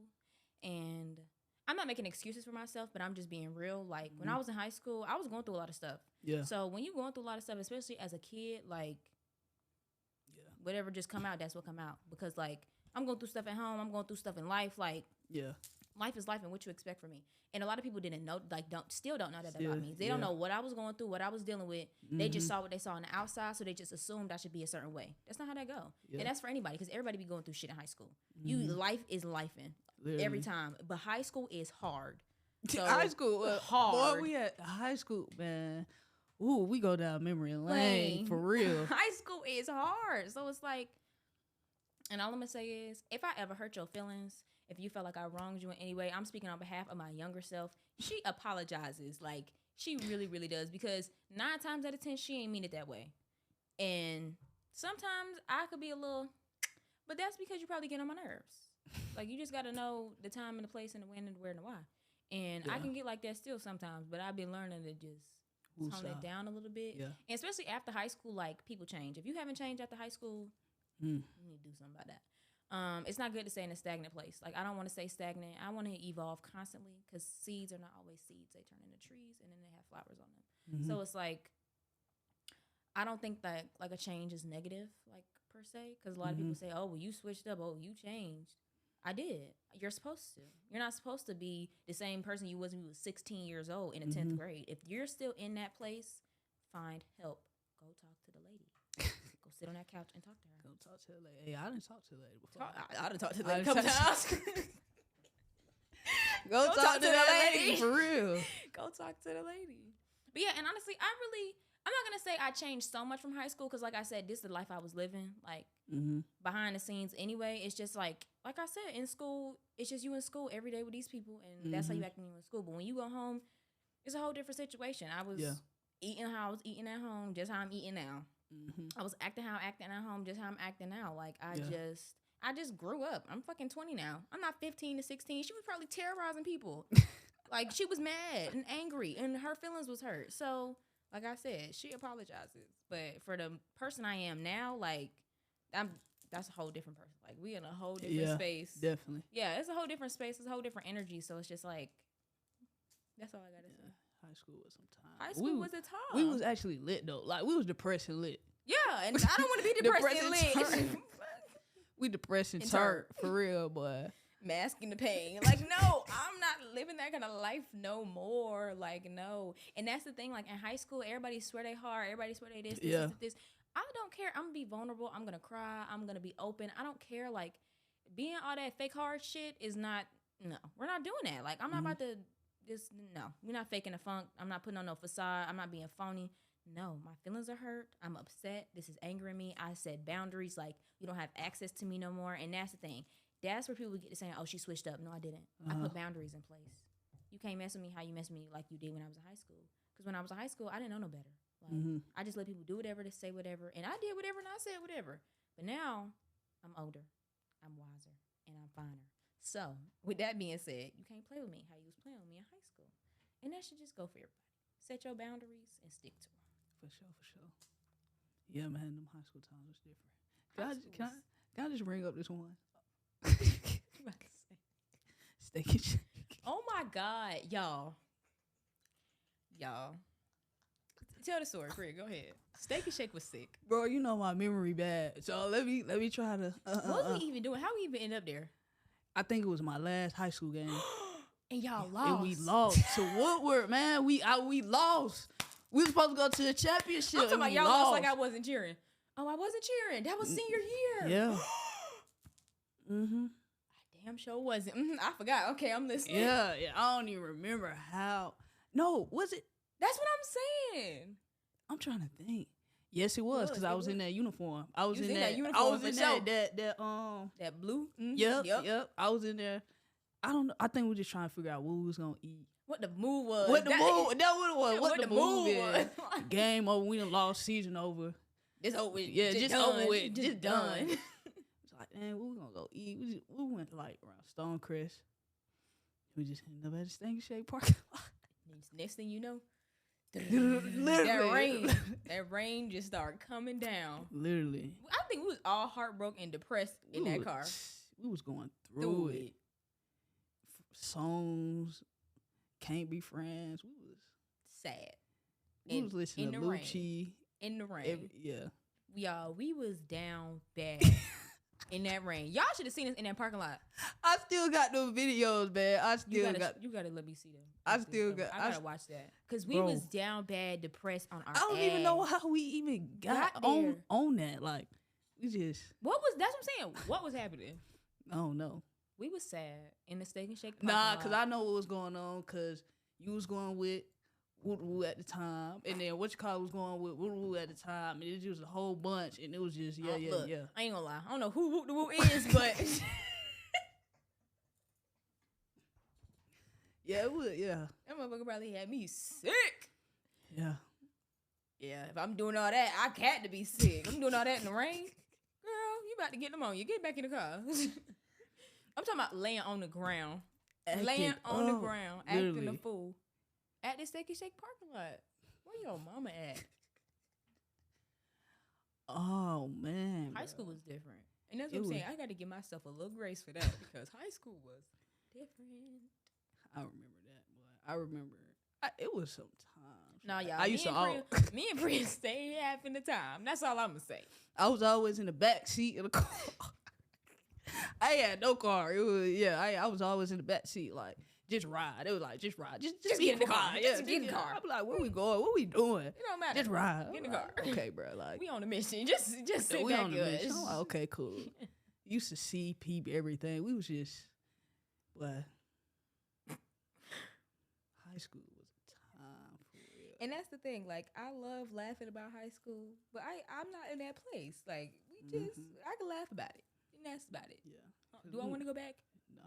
and I'm not making excuses for myself, but I'm just being real. Like, when I was in high school, I was going through a lot of stuff. Yeah. So when you're going through a lot of stuff, especially as a kid, like, whatever just come out, that's what come out. Because, like, I'm going through stuff at home. I'm going through stuff in life. Like, life is life, and what you expect from me. And a lot of people didn't know, like, still don't know that about me. They don't know what I was going through, what I was dealing with. They just saw what they saw on the outside, so they just assumed I should be a certain way. That's not how that go. Yeah. And that's for anybody, because everybody be going through shit in high school. Life is lifing every time. But high school is hard. So high school hard. Boy, we at high school, man. Ooh, we go down memory lane for real. High school is hard. So it's like, and all I'm going to say is, if I ever hurt your feelings, if you felt like I wronged you in any way, I'm speaking on behalf of my younger self. She apologizes. Like, she really, really does. Because 9 times out of 10, she ain't mean it that way. And sometimes I could be a little, but that's because you probably get on my nerves. Like, you just got to know the time and the place and the when and the where and the why. And I can get like that still sometimes, but I've been learning to just tone it down a little bit. Yeah. And especially after high school, like, people change. If you haven't changed after high school, you need to do something about that. It's not good to stay in a stagnant place. Like, I don't want to stay stagnant. I want to evolve constantly, because seeds are not always seeds. They turn into trees, and then they have flowers on them. So it's like, I don't think that, like, a change is negative, like, per se, because a lot of people say, oh, well, you switched up. Oh, you changed. I did. You're supposed to. You're not supposed to be the same person you was when you was 16 years old in the 10th grade. If you're still in that place, find help. Go talk to the lady. Go sit on that couch and talk to her. Go talk to the lady. Hey, I didn't talk to the lady before. I didn't talk to the lady a couple times. Go talk to the lady. For real. Go talk to the lady. But yeah, and honestly, I'm not going to say I changed so much from high school, because like I said, this is the life I was living, like, behind the scenes anyway. It's just like I said, in school, it's just you in school every day with these people, and that's how you act when you're in school. But when you go home, it's a whole different situation. I was eating how I was eating at home, just how I'm eating now. I was acting how I'm acting at home, just how I'm acting now. Like, I just grew up. I'm fucking 20 now. I'm not 15 to 16. She was probably terrorizing people. Like, she was mad and angry, and her feelings was hurt. So, like I said, she apologizes. But for the person I am now, like, that's a whole different person. Like, we in a whole different space. Definitely. Yeah, it's a whole different space. It's a whole different energy. So it's just like, that's all I gotta say. High school was some time. High school was a time. We was actually lit though. Like, we was depressed and lit. Yeah, and I don't want to be depressed and lit. We depressed and turned for real, boy. Masking the pain. Like, no, I'm not living that kind of life no more. Like, no. And that's the thing. Like, in high school, everybody swear they hard. Everybody swear they this. I don't care. I'm going to be vulnerable. I'm going to cry. I'm going to be open. I don't care. Like, being all that fake hard shit is not, no. We're not doing that. Like, I'm not about to no. We're not faking the funk. I'm not putting on no facade. I'm not being phony. No, my feelings are hurt. I'm upset. This is angering me. I set boundaries. Like, you don't have access to me no more. And that's the thing. that's where people get to saying, "Oh, she switched up." No, I didn't. I put boundaries in place. You can't mess with me how you mess with me like you did when I was in high school. Because when I was in high school, I didn't know no better. Like I just let people do whatever, to say whatever, and I did whatever, and I said whatever. But now I'm older, I'm wiser, and I'm finer. So with that being said, you can't play with me how you was playing with me in high school, and that should just go for everybody. Set your boundaries and stick to them. For sure. Yeah, man, them high school times was different. Can I just bring up this one? Steak and shake. Oh my God, y'all. Tell the story, Craig. Go ahead. Steak and shake was sick. Bro, you know my memory bad. So let me try to what was we even doing? How we even end up there? I think it was my last high school game. And y'all lost. And we lost to Woodward, man. We lost. We were supposed to go to the championship. I'm talking about y'all lost like I wasn't cheering. Oh, I wasn't cheering. That was senior year. Yeah. I damn sure wasn't. I forgot. Okay, I'm listening. Yeah. I don't even remember how. No, was it? That's what I'm saying. I'm trying to think. Yes, it was because I was in that uniform. I was in that uniform. I was in that blue. Yep. I was in there. I don't know. I think we were just trying to figure out what we was gonna eat. What the move was. That what it was. What the move is. was. Game over. We done lost. Season over. It's over with. Yeah, just over with. Just done. It's like, man, we gonna go eat. We went like around Stonecrest. We just ended up at the Steak and Shake parking lot. Next thing you know, literally, that rain just started coming down. Literally. I think we was all heartbroken and depressed in that car. We was going through it. Songs, Can't Be Friends. We was sad. We was listening to Lucci. In the rain. Yeah. We was down bad in that rain. Y'all should have seen us in that parking lot. I still got those videos, man. You gotta let me see them. I gotta watch that. Because we was down bad, depressed on our I don't even know how we even got on that. Like, we just... That's what I'm saying. What was happening? I don't know. We was sad in the Steak and Shake. Nah, because I know what was going on because you was going with Woo at the time, and then what you call was going with Woo at the time, and it was just a whole bunch, and it was just yeah. I ain't gonna lie, I don't know who Woo the Woo is, but yeah, it was that motherfucker probably had me sick. Yeah. If I'm doing all that, I had to be sick. I'm doing all that in the rain, girl. You about to get them on? You get back in the car. I'm talking about laying on the ground, acting a fool. At the Steak and Shake parking lot. Where your mama at? Oh, man. High school was different. And that's what I'm saying. I got to give myself a little grace for that because high school was different. I remember that, boy. I remember. It was some times. No, y'all. I used me and Priya stayed having the time. That's all I'm going to say. I was always in the back seat of the car. I had no car. It was, I was always in the back seat, like. Just ride. It was like, just ride. Just get in the car. Just get in the car. I'm like, where we going? What we doing? It don't matter. Just ride. Get in the car. Okay, bro. Like, we on a mission. Just sit we back on a mission. I'm like, okay, cool. Used to see, peep, everything. We was just, but high school was a time for real. And that's the thing. Like, I love laughing about high school, but I'm not in that place. Like, I can laugh about it. And that's about it. Yeah. Do I want to go back? Nah.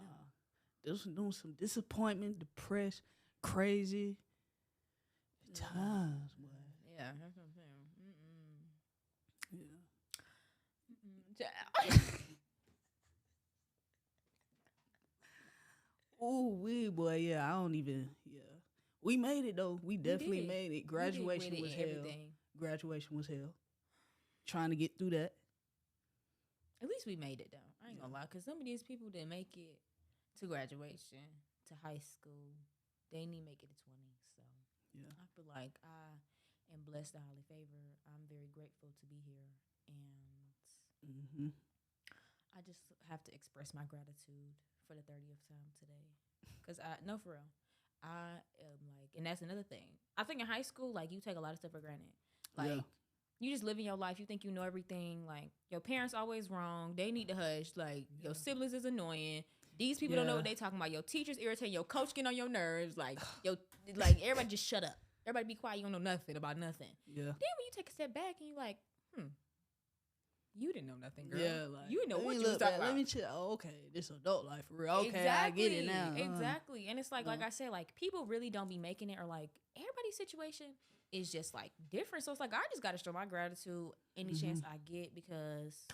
There's doing some disappointment, depressed, crazy times, boy. Yeah, that's what I'm saying. Ooh, boy, yeah. I don't even. Yeah, we made it though. We definitely made it. Graduation was hell. Everything. Graduation was hell. Trying to get through that. At least we made it though. I ain't gonna lie, because some of these people didn't make it to graduation, to high school. They didn't make it to 20. So yeah, I feel like I am blessed and highly favored. I'm very grateful to be here, and I just have to express my gratitude for the 30th time today. Because for real, I am like, and that's another thing. I think in high school, like, you take a lot of stuff for granted. Like, you just living your life. You think you know everything. Like, your parents always wrong. They need to hush. Like, your siblings is annoying. These people don't know what they talking about. Your teachers irritate. Your coach get on your nerves. Like, everybody just shut up. Everybody be quiet. You don't know nothing about nothing. Yeah. Then when you take a step back and you like, You didn't know nothing, girl. Yeah, like you didn't know let what me you was look talking back, about. Let me chill. Oh, okay, this adult life for real. Okay, Exactly. I get it now. Exactly. And it's like I said, like people really don't be making it, or like everybody's situation is just like different. So it's like I just gotta show my gratitude any chance I get, because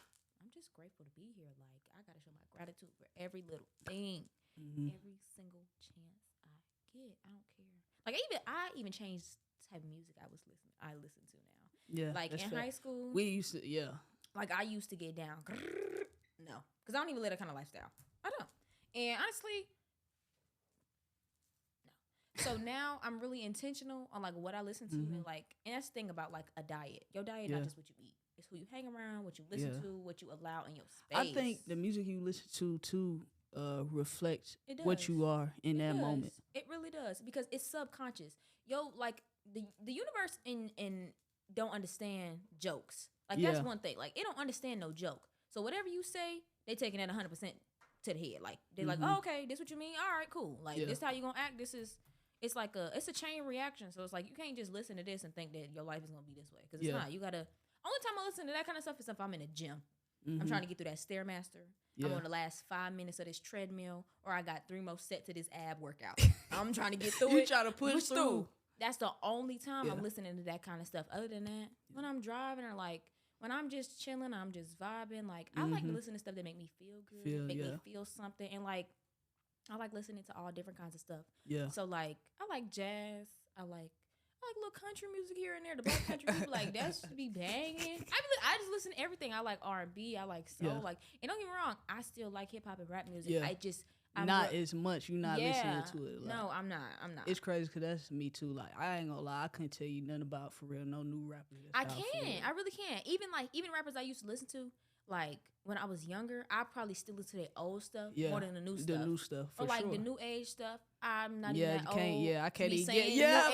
I'm just grateful to be here. Like I gotta show my gratitude for every little thing, every single chance I get. I don't care. Like I even changed the type of music I listen to now. Yeah, like in high school, we used to like I used to get down. No, because I don't even live that kind of lifestyle. I don't. And honestly, no. So now I'm really intentional on like what I listen to, and that's the thing about like a diet. Your diet not just what you eat. It's who you hang around, what you listen to, what you allow in your space. I think the music you listen to too reflects what you are in that moment. It really does, because it's subconscious. Like the universe in don't understand jokes. Like that's one thing. Like it don't understand no joke. So whatever you say, they taking that 100% to the head. Like they're like, oh, okay, this what you mean? All right, cool. Like this how you gonna act. It's like it's a chain reaction. So it's like you can't just listen to this and think that your life is gonna be this way, because it's not. You gotta. Only time I listen to that kind of stuff is if I'm in a gym. I'm trying to get through that Stairmaster. I'm on the last 5 minutes of this treadmill, or I got 3 more sets of this ab workout. I'm trying to get through it. You try to push through. That's the only time I'm listening to that kind of stuff. Other than that, when I'm driving, or like when I'm just chilling, I'm just vibing. Like I like to listen to stuff that make me feel good, make me feel something, and like I like listening to all different kinds of stuff. Yeah. So like I like jazz. I like little country music here and there. The black country people, like that should be banging. I just listen to everything. I like R&B. I like soul. Like, and don't get me wrong, I still like hip hop and rap music. Yeah. I'm not as much. You're not listening to it. Like, no, I'm not. It's crazy because that's me too. Like I ain't gonna lie, I couldn't tell you nothing about for real. No new rappers. I can't. I really can't. Even rappers I used to listen to, like when I was younger, I probably still listen to their old stuff more than the new stuff. The new stuff, or like the new age stuff. I'm not even that old. I can't even get.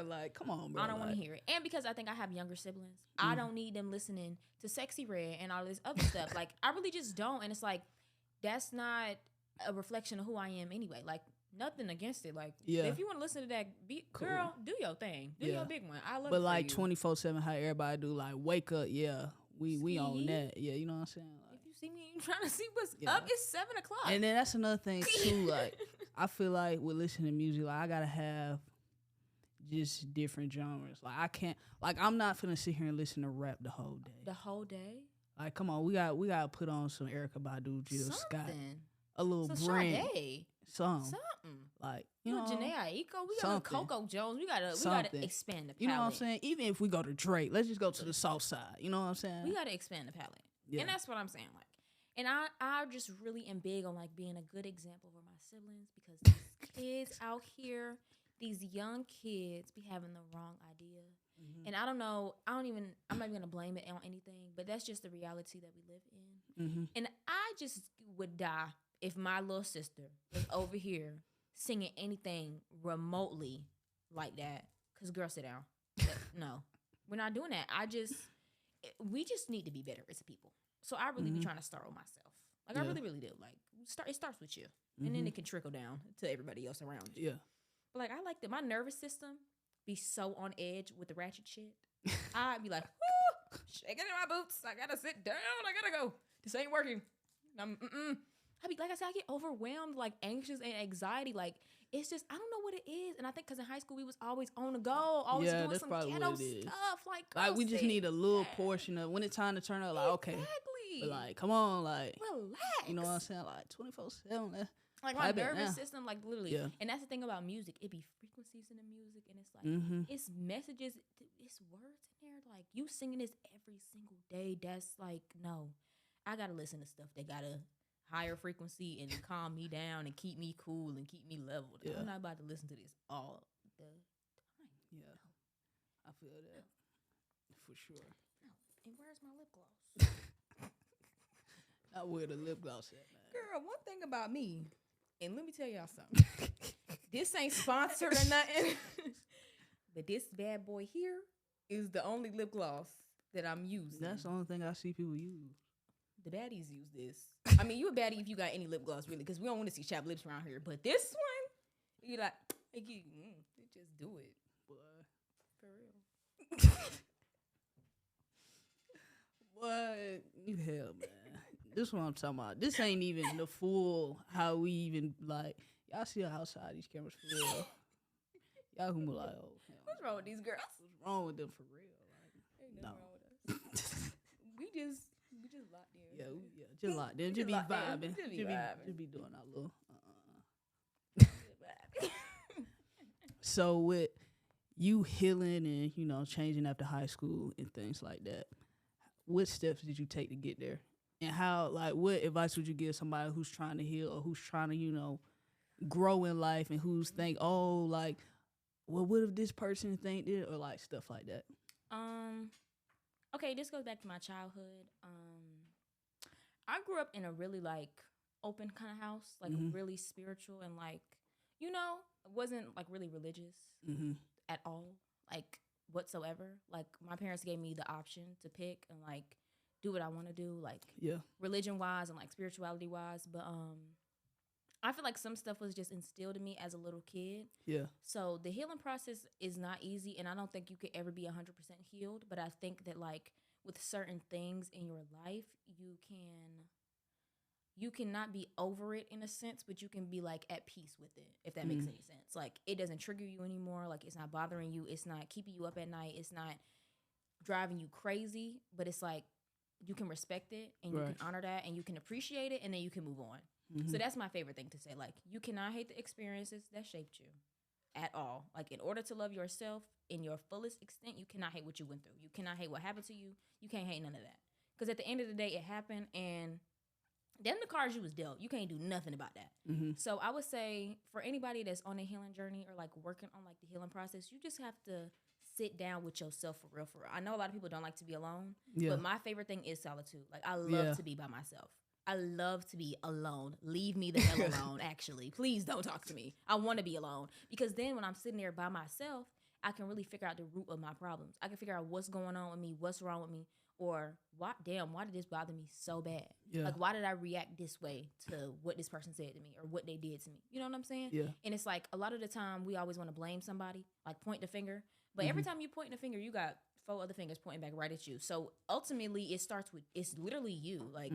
Like come on, bro. I don't want to hear it. And because I think I have younger siblings, I don't need them listening to Sexy Red and all this other stuff. Like I really just don't. And it's like that's not a reflection of who I am anyway. Like nothing against it. Like if you want to listen to that beat, girl, do your thing. Do your big one. I love it. But like 24/7, how everybody do, like wake up, we on that. Yeah, you know what I'm saying? Like, if you see me trying to see what's up, it's 7 o'clock. And then that's another thing too. Like I feel like with listening to music, like I gotta have just different genres. Like I can't, like I'm not finna sit here and listen to rap the whole day. The whole day? Like come on, we got to put on some Erykah Badu, Jill Scott, a little brand, something. Like you know, Janae Aiko, we got Coco Jones. We gotta expand the palette. You know what I'm saying? Even if we go to Drake, let's just go to the South Side. You know what I'm saying? We gotta expand the palette, and that's what I'm saying. Like, and I just really am big on like being a good example for my siblings, because these kids out here, these young kids, be having the wrong idea. And I don't know. I'm not even gonna blame it on anything, but that's just the reality that we live in. And I just would die if my little sister was over here singing anything remotely like that. Cause girl, sit down. No, we're not doing that. We just need to be better as people. So I really be trying to start with myself. Like I really, really do. Like it starts with you, and then it can trickle down to everybody else around you. Yeah. But like I like that my nervous system be so on edge with the ratchet shit. I'd be like, whoo, shaking in my boots. I gotta sit down. I gotta go. This ain't working. I be like I said, I get overwhelmed, like anxious and anxiety. Like it's just I don't know what it is. And I think because in high school we was always on the go, always doing some ghetto stuff. Like we just need a little portion of when it's time to turn up. Like okay, but like come on, like relax. You know what I'm saying? Like 24/7. Like my nervous system, like literally. And that's the thing about music. It be frequencies in the music, and it's like it's messages, it's words in there. Like you singing this every single day. That's like no, I gotta listen to stuff that got a higher frequency and calm me down and keep me cool and keep me leveled. I'm not about to listen to this all the time. Yeah, I feel that for sure. No. And where's my lip gloss? I wear the lip gloss at, man. Girl, one thing about me. And let me tell y'all something. This ain't sponsored or nothing. But this bad boy here is the only lip gloss that I'm using. That's the only thing I see people use. The baddies use this. I mean, you a baddie if you got any lip gloss, really, because we don't want to see chapped lips around here. But this one, you like, you just do it. Boy. For real. What? You hell, man. This what I'm talking about. This ain't even the full how we even like. Y'all see outside these cameras for real. Y'all gonna be like, oh, hell, What's wrong with these girls? what's wrong with them for real? Ain't No. nothing wrong with us. we just locked in. Yeah, just locked in. Just be locked in. vibing. Just be vibing. Just be doing our little. So with you healing and changing after high school and things like that, what steps did you take to get there? And how, like, what advice would you give somebody who's trying to heal or who's trying to, grow in life and who's think, oh, like, well, what if this person think this, or like stuff like that? Okay, this goes back to my childhood. I grew up in a really like open kind of house, like really spiritual and like, wasn't like really religious at all, like whatsoever. Like my parents gave me the option to pick and like do what I want to do, like religion wise and like spirituality wise. But I feel like some stuff was just instilled in me as a little kid. Yeah. So the healing process is not easy, and I don't think you could ever be 100% healed. But I think that like with certain things in your life, you cannot be over it in a sense, but you can be like at peace with it, if that makes any sense. Like it doesn't trigger you anymore. Like it's not bothering you. It's not keeping you up at night. It's not driving you crazy, but it's like you can respect it and you can honor that and you can appreciate it and then you can move on. So that's my favorite thing to say. Like you cannot hate the experiences that shaped you at all. Like in order to love yourself in your fullest extent, you cannot hate what you went through. You cannot hate what happened to you. You can't hate none of that. Because at the end of the day, it happened and them the cards you was dealt. You can't do nothing about that. So I would say for anybody that's on a healing journey or like working on like the healing process, you just have to sit down with yourself for real, for real. I know a lot of people don't like to be alone, but my favorite thing is solitude. Like I love to be by myself. I love to be alone. Leave me the hell alone, actually. Please don't talk to me. I want to be alone. Because then when I'm sitting there by myself, I can really figure out the root of my problems. I can figure out what's going on with me, what's wrong with me, or why did this bother me so bad? Yeah. Like, why did I react this way to what this person said to me or what they did to me? You know what I'm saying? Yeah. And it's like a lot of the time we always want to blame somebody, like point the finger. But every time you point the finger, you got 4 other fingers pointing back right at you. So ultimately, it's literally you. Like,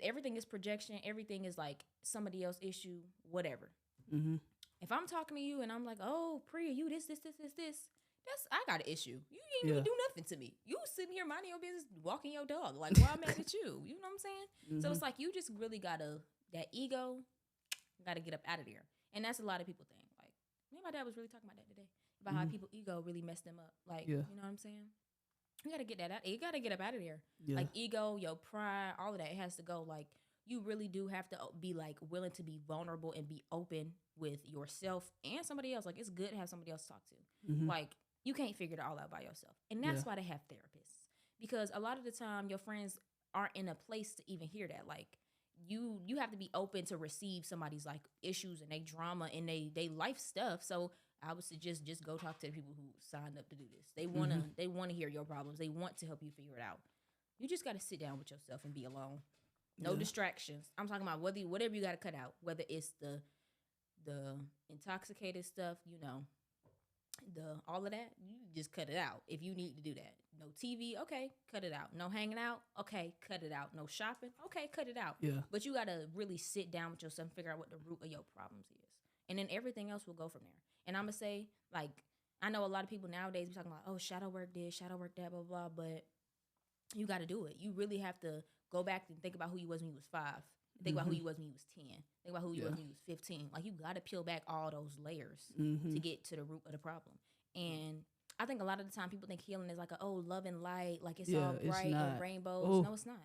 everything is projection. Everything is like somebody else's issue, whatever. If I'm talking to you and I'm like, oh, Priya, you this, I got an issue. You ain't even do nothing to me. You sitting here minding your business, walking your dog. Like, why I'm mad at you? You know what I'm saying? So it's like you just really that ego gotta get up out of there. And that's a lot of people think. Like, me and my dad was really talking about that today. About how people ego really messed them up. Like, you know what I'm saying? You gotta get that out. You gotta get up out of there. Yeah. Like ego, your pride, all of that, it has to go. Like you really do have to be like willing to be vulnerable and be open with yourself and somebody else. Like it's good to have somebody else to talk to. Like you can't figure it all out by yourself. And that's why they have therapists. Because a lot of the time your friends aren't in a place to even hear that. Like you have to be open to receive somebody's like issues and they drama and they life stuff. So I would suggest just go talk to the people who signed up to do this. They wanna hear your problems. They want to help you figure it out. You just gotta sit down with yourself and be alone. No distractions. I'm talking about whatever you gotta cut out. Whether it's the intoxicated stuff, all of that, you just cut it out if you need to do that. No TV, okay, cut it out. No hanging out, okay, cut it out. No shopping, okay, cut it out. Yeah. But you gotta really sit down with yourself and figure out what the root of your problems is. And then everything else will go from there. And I'm going to say, like, I know a lot of people nowadays be talking about, oh, shadow work this, shadow work that, blah, blah, but you got to do it. You really have to go back and think about who you was when you was 5. Think about who you was when you was 10. Think about who you was when you was 15. Like, you got to peel back all those layers to get to the root of the problem. And I think a lot of the time people think healing is like, love and light, like it's all bright and rainbows. Oh. No, it's not.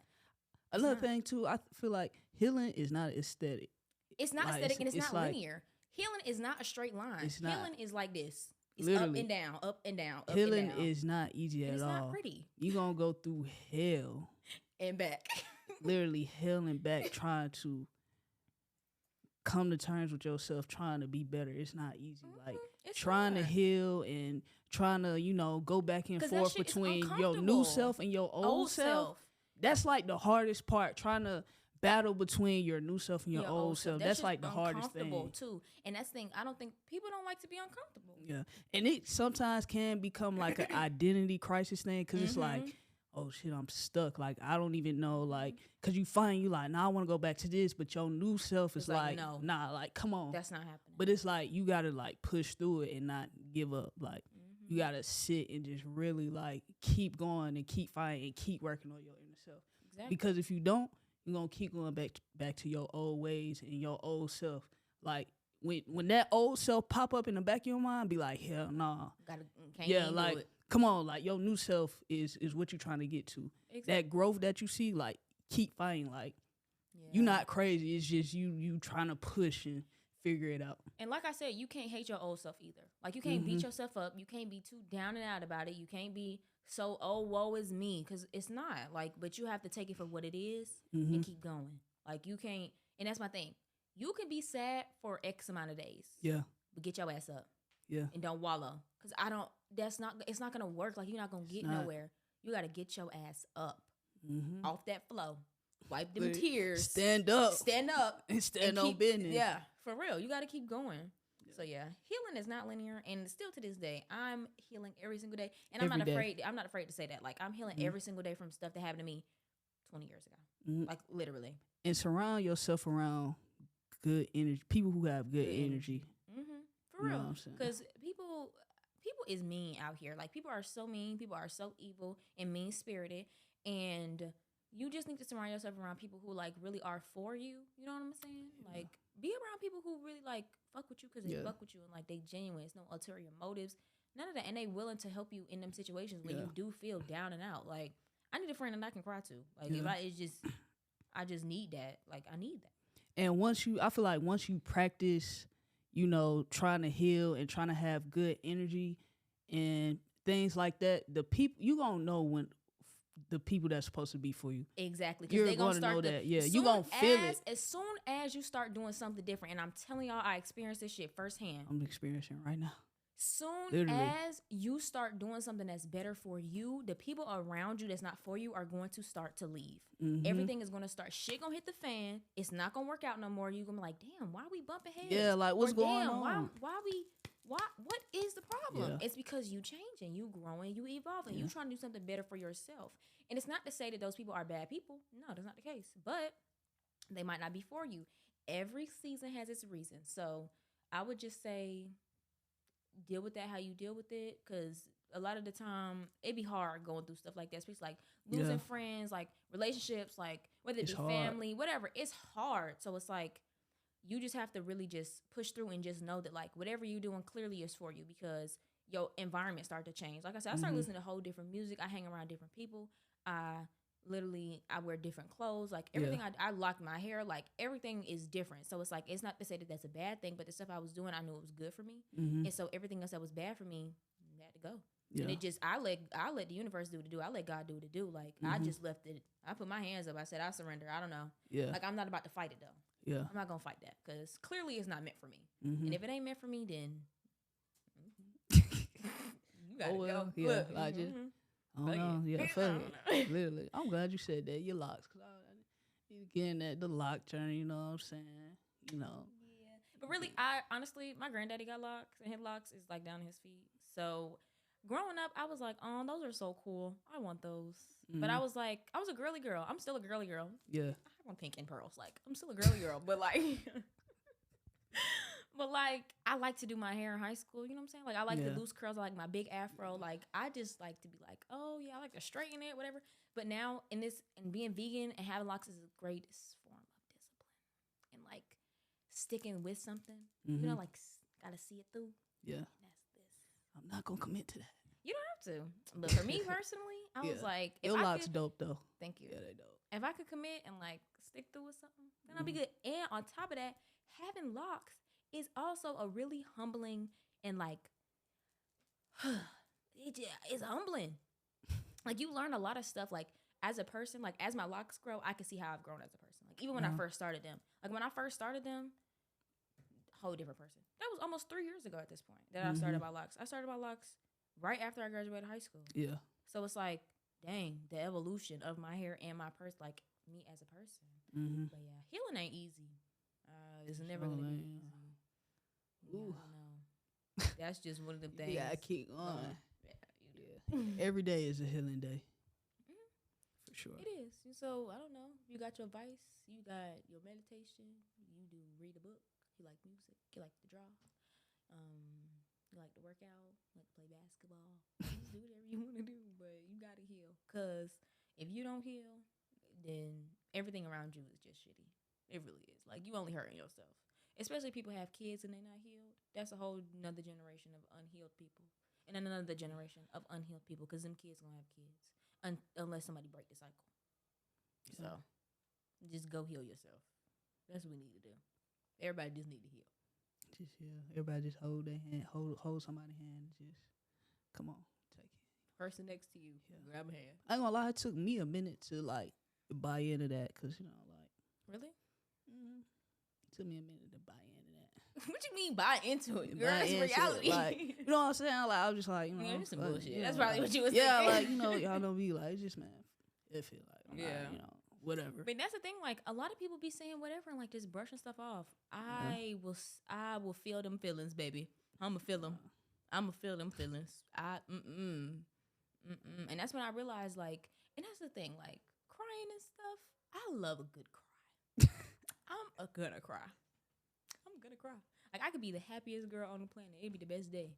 Another thing, too, I feel like healing is not aesthetic. It's not aesthetic and it's not like, linear. Healing is not a straight line. Healing is like this. It's literally, up and down, up and down, up healing and down. Is not easy at all. It's not pretty. You're going to go through hell. And back. Literally hell and back trying to come to terms with yourself, trying to be better. It's not easy. Like it's trying to heal and trying to, go back and forth between your new self and your old self. That's like the hardest part, trying to battle between your new self and your old self. That's like the hardest thing too. And that's the thing. I don't think people don't like to be uncomfortable. Yeah, and it sometimes can become like an identity crisis thing because it's like, oh shit, I'm stuck. Like I don't even know, like, cause you find you like, nah, I want to go back to this, but your new self is like, no, nah, like, come on, that's not happening. But it's like you gotta like push through it and not give up. Like you gotta sit and just really like keep going and keep fighting and keep working on your inner self. Exactly. Because if you don't, you're gonna keep going back to your old ways and your old self. Like when that old self pop up in the back of your mind, be like, hell nah. Can't like do it. Come on, like your new self is what you're trying to get to. Exactly. That growth that you see, like keep fighting. Like you're not crazy. It's just you trying to push and figure it out. And like I said, you can't hate your old self either. Like you can't beat yourself up. You can't be too down and out about it. You can't be so, oh, woe is me, because it's not. Like, but you have to take it for what it is and keep going. Like you can't, and that's my thing. You can be sad for X amount of days. Yeah. But get your ass up. Yeah. And don't wallow. Because it's not going to work. Like you're not going to get nowhere. You got to get your ass up off that flow. Wipe them tears. Stand up. And stand on business. Yeah, for real. You got to keep going. Yeah. So yeah, healing is not linear, and still to this day, I'm healing every single day, and I'm not afraid to say that. Like I'm healing every single day from stuff that happened to me 20 years ago. Like literally. And surround yourself around good energy, people who have good energy. For real, because people is mean out here. Like people are so mean. People are so evil and mean spirited, and you just need to surround yourself around people who like really are for you. You know what I'm saying? Like be around people who really like fuck with you because they fuck with you and like they genuine. It's no ulterior motives, none of that, and they willing to help you in them situations when you do feel down and out. Like I need a friend that I can cry to. Like if I just need that. Like I need that. And I feel like once you practice, you know, trying to heal and trying to have good energy and things like that, the people you gonna know when the people that's supposed to be for you. Exactly. You're they gonna know that. Yeah, you gonna feel it. As soon as you start doing something different, and I'm telling y'all, I experienced this shit firsthand. I'm experiencing right now. Soon as you start doing something that's better for you, the people around you that's not for you are going to start to leave. Everything is going to start. Shit gonna hit the fan. It's not gonna work out no more. You gonna be like, damn, why we bumping heads? Yeah, like what's going on? What is the problem? Yeah. It's because you changing, you growing, you evolving, you trying to do something better for yourself. And it's not to say that those people are bad people. No, that's not the case. But they might not be for you. Every season has its reason. So I would just say deal with that how you deal with it, because a lot of the time it be hard going through stuff like that, especially like losing friends, like relationships, like whether it be family, whatever. It's hard. So it's like you just have to really just push through and just know that like whatever you're doing clearly is for you, because your environment start to change. Like I said, I started listening to whole different music. I hang around different people. I wear different clothes. Like everything, I locked my hair. Like everything is different. So it's like, it's not to say that that's a bad thing, but the stuff I was doing, I knew it was good for me. And so everything else that was bad for me had to go. Yeah. And it just, I let the universe do what it do. I let God do what it do. Like I just left it. I put my hands up. I said, I surrender. I don't know. Yeah. Like I'm not about to fight it though. Yeah. I'm not going to fight that because clearly it's not meant for me. And if it ain't meant for me, then you got to go. Yeah. Look, I just, I don't know. Yeah, fuck it. Literally. I'm glad you said that. Your locks. Because I need to get in the lock journey, you know what I'm saying? You know. Yeah. But really, honestly, my granddaddy got locks, and his locks is like down his feet. So growing up, I was like, oh, those are so cool. I want those. But I was like, I was a girly girl. I'm still a girly girl. Yeah. I want pink and pearls. Like, I'm still a girly girl. But like... But, like, I like to do my hair in high school. You know what I'm saying? Like, I like the loose curls. I like my big afro. Like, I just like to be like, oh, yeah, I like to straighten it, whatever. But now, and being vegan and having locks is a great form of discipline. And, like, sticking with something. You know, like, got to see it through. Yeah. That's this. I'm not going to commit to that. You don't have to. But for me, personally, I was like... Your locks dope, though. Thank you. Yeah, they dope. If I could commit and, like, stick through with something, then I'll be good. And on top of that, having locks is also a really humbling and like it's humbling. Like you learn a lot of stuff. Like as a person, like as my locks grow, I can see how I've grown as a person. Like even when I first started them, whole different person. That was almost 3 years ago at this point that I started my locks. I started my locks right after I graduated high school. Yeah. So it's like, dang, the evolution of my hair and my person, like me as a person. But yeah, healing ain't easy. It's never gonna be easy. Ooh. Yeah, that's just one of them things. Yeah, I keep going. Yeah. Every day is a healing day. sure. It is. So I don't know. You got your vice. You got your meditation. You do read a book. You like music. You like to draw. You like to work out. You like to play basketball. Just do whatever you want to do, but you gotta heal. Cause if you don't heal, then everything around you is just shitty. It really is. Like you only hurting yourself. Especially people have kids and they not healed. That's a whole another generation of unhealed people, and another generation of unhealed people. Cause them kids gonna have kids. Unless somebody break the cycle. So, just go heal yourself. That's what we need to do. Everybody just need to heal. Just heal. Everybody just hold their hand, hold somebody's hand. Just come on, take it. Person next to you, grab a hand. I ain't gonna lie, it took me a minute to like buy into that, cause like really, it took me a minute to buy into that. What you mean buy into it? Girl, it's reality. Like, you know what I'm saying? Like, I was just like, it's some bullshit. You know, that's probably what you was thinking. thinking. Like, y'all don't be like, it's just, man, it feel like, whatever. But that's the thing, like, a lot of people be saying whatever and, like, just brushing stuff off. I will feel them feelings, baby. I'ma feel them. I'ma feel them feelings. And that's when I realized, like, and that's the thing, like, crying and stuff, I love a good cry. I'm gonna cry. Like, I could be the happiest girl on the planet. It'd be the best day.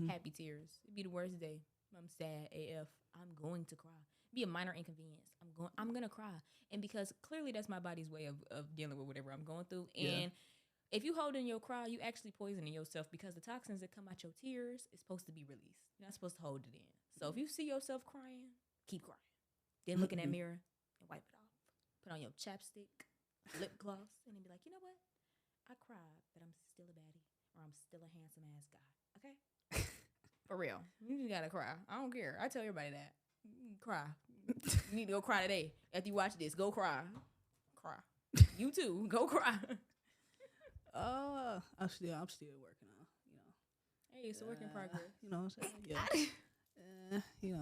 Happy tears. It'd be the worst day. I'm sad AF. I'm going to cry. It'd be a minor inconvenience. I'm gonna cry. And because clearly that's my body's way of dealing with whatever I'm going through. And if you hold in your cry, you actually poisoning yourself because the toxins that come out your tears is supposed to be released. You're not supposed to hold it in. So if you see yourself crying, keep crying. Then look in that mirror and wipe it off. Put on your chapstick, lip gloss, and then be like, you know what? I cried, but I'm still a baddie, or I'm still a handsome ass guy. Okay? For real. You just gotta cry. I don't care. I tell everybody that. Cry. You need to go cry today. After you watch this, go cry. Cry. You too. Go cry. I'm still working on, Hey, it's a work in progress. You know what I'm saying? Yeah.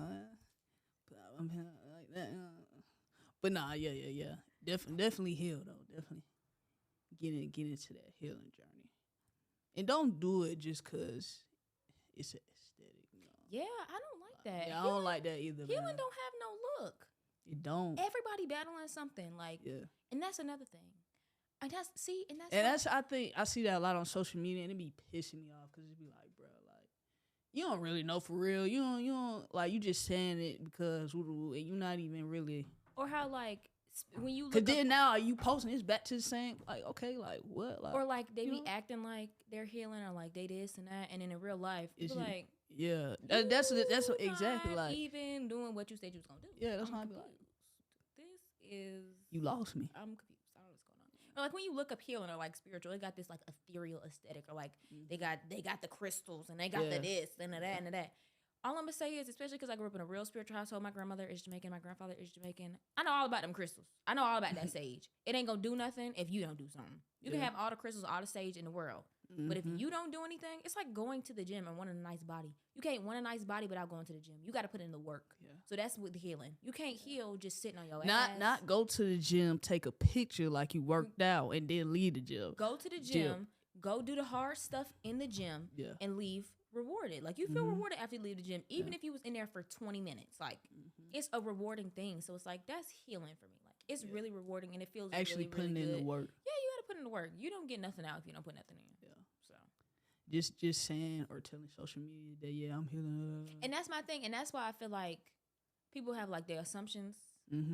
I'm like that. But nah, yeah. Definitely heal though. Definitely get into that healing journey, and don't do it just cause it's aesthetic. Yeah, I don't like that. Yeah, I don't like that either. Healing man. don't have no look. It don't. Everybody battling something like, and that's another thing. And that's I think I see that a lot on social media, and it be pissing me off because it be like, bro, like you don't really know for real. You don't like you just saying it because and you're not even really. Or how like when you look. Cause then now are you posting this back to the same like okay like what like or like they be acting like they're healing or like they this and that, and then in real life it's like that's exactly like even doing what you said you was gonna do. Yeah, that's how I be like. This is you lost me. I'm confused. I don't know what's going on. Or like when you look up healing or like spiritual, they got this like ethereal aesthetic, or like they got the crystals and they got the this and the that and the that. All I'm gonna say is, especially because I grew up in a real spiritual household, my grandmother is Jamaican, my grandfather is Jamaican. I know all about them crystals. I know all about that sage. It ain't gonna do nothing if you don't do something. You can have all the crystals, all the sage in the world, but if you don't do anything, it's like going to the gym and wanting a nice body. You can't want a nice body without going to the gym. You got to put in the work. Yeah. So that's with the healing. You can't heal just sitting on your ass. Not go to the gym, take a picture like you worked out, and then leave the gym. Go to the gym. Go do the hard stuff in the gym, and leave rewarded. Like you feel rewarded after you leave the gym, even if you was in there for 20 minutes. Like it's a rewarding thing. So it's like that's healing for me. Like it's really rewarding, and it feels actually really, putting really in the work. Yeah, you got to put in the work. You don't get nothing out if you don't put nothing in. Yeah. So just saying or telling social media that I'm healing. And that's my thing, and that's why I feel like people have like their assumptions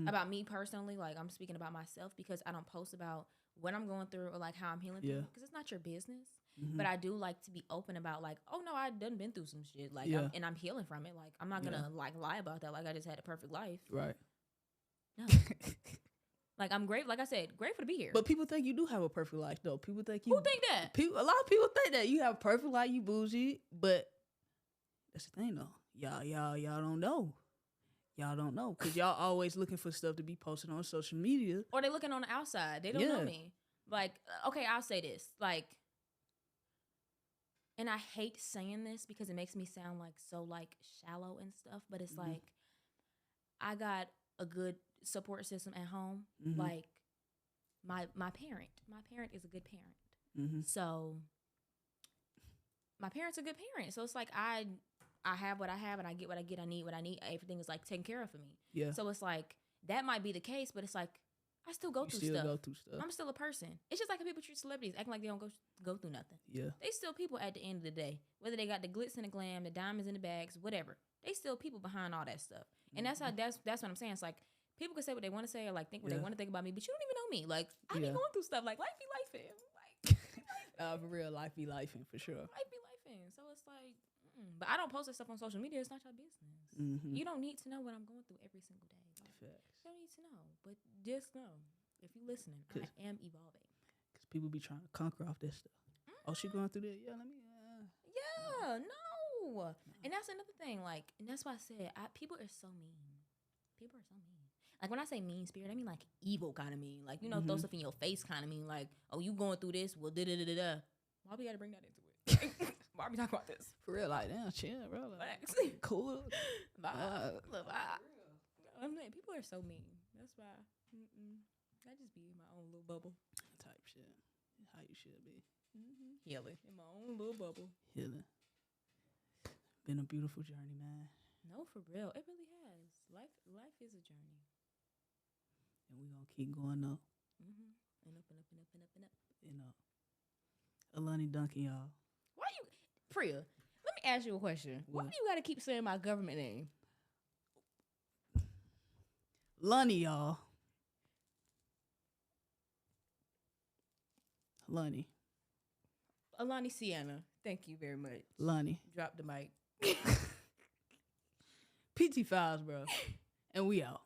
about me personally. Like I'm speaking about myself because I don't post about what I'm going through or like how I'm healing through, because it's not your business. But I do like to be open about like, oh no, I done been through some shit, like, and I'm healing from it. Like I'm not gonna like lie about that. Like I just had a perfect life, right? No, like I'm great. Like I said, grateful to be here. But people think you do have a perfect life, though. People think you. Who think that? A lot of people think that you have a perfect life. You bougie, but that's the thing, though. Y'all don't know. Y'all don't know because y'all always looking for stuff to be posted on social media, or they looking on the outside. They don't know me. Like, okay, I'll say this. Like, and I hate saying this because it makes me sound like so like shallow and stuff. But it's like I got a good support system at home. Like my parent is a good parent. So my parents are good parents. So it's like I have what I have and I get what I get. I need what I need. Everything is like taken care of for me. Yeah. So it's like that might be the case, but it's like I still go through stuff. Go through stuff. I'm still a person. It's just like how people treat celebrities, acting like they don't go through nothing. Yeah. They still people at the end of the day. Whether they got the glitz and the glam, the diamonds in the bags, whatever. They still people behind all that stuff. And that's how that's what I'm saying. It's like people can say what they want to say or like think what they want to think about me, but you don't even know me. Like I be going through stuff. Like life be lifing. Like for real, life be lifing for sure. Life be lifing. So it's like, but I don't post that stuff on social media. It's not your business. You don't need to know what I'm going through every single day. Like, you don't need to know, but just know if you're listening, I am evolving. Because people be trying to conquer off this stuff. Oh, she going through that? Yeah, let me. No. And that's another thing. Like, and that's why I said people are so mean. People are so mean. Like when I say mean spirit, I mean like evil kind of mean. Like throw stuff in your face kind of mean. Like, oh, you going through this? Well, da da da da da. Why we got to bring that into it? Why are we talking about this? For real, like damn, chill, bro. Like, cool. I'm like, people are so mean. That's why. I just be in my own little bubble. Type shit. How you should be. Healing. In my own little bubble. Healing. Been a beautiful journey, man. No, for real. It really has. Life is a journey. And we're going to keep going up. And up and up and up and up and up. And up. Alani Duncan, y'all. Why you... Priya, let me ask you a question. Why do you got to keep saying my government name? Alani, y'all. Alani. Alani Sienna. Thank you very much. Alani. Drop the mic. PTFiles, bro. And we out.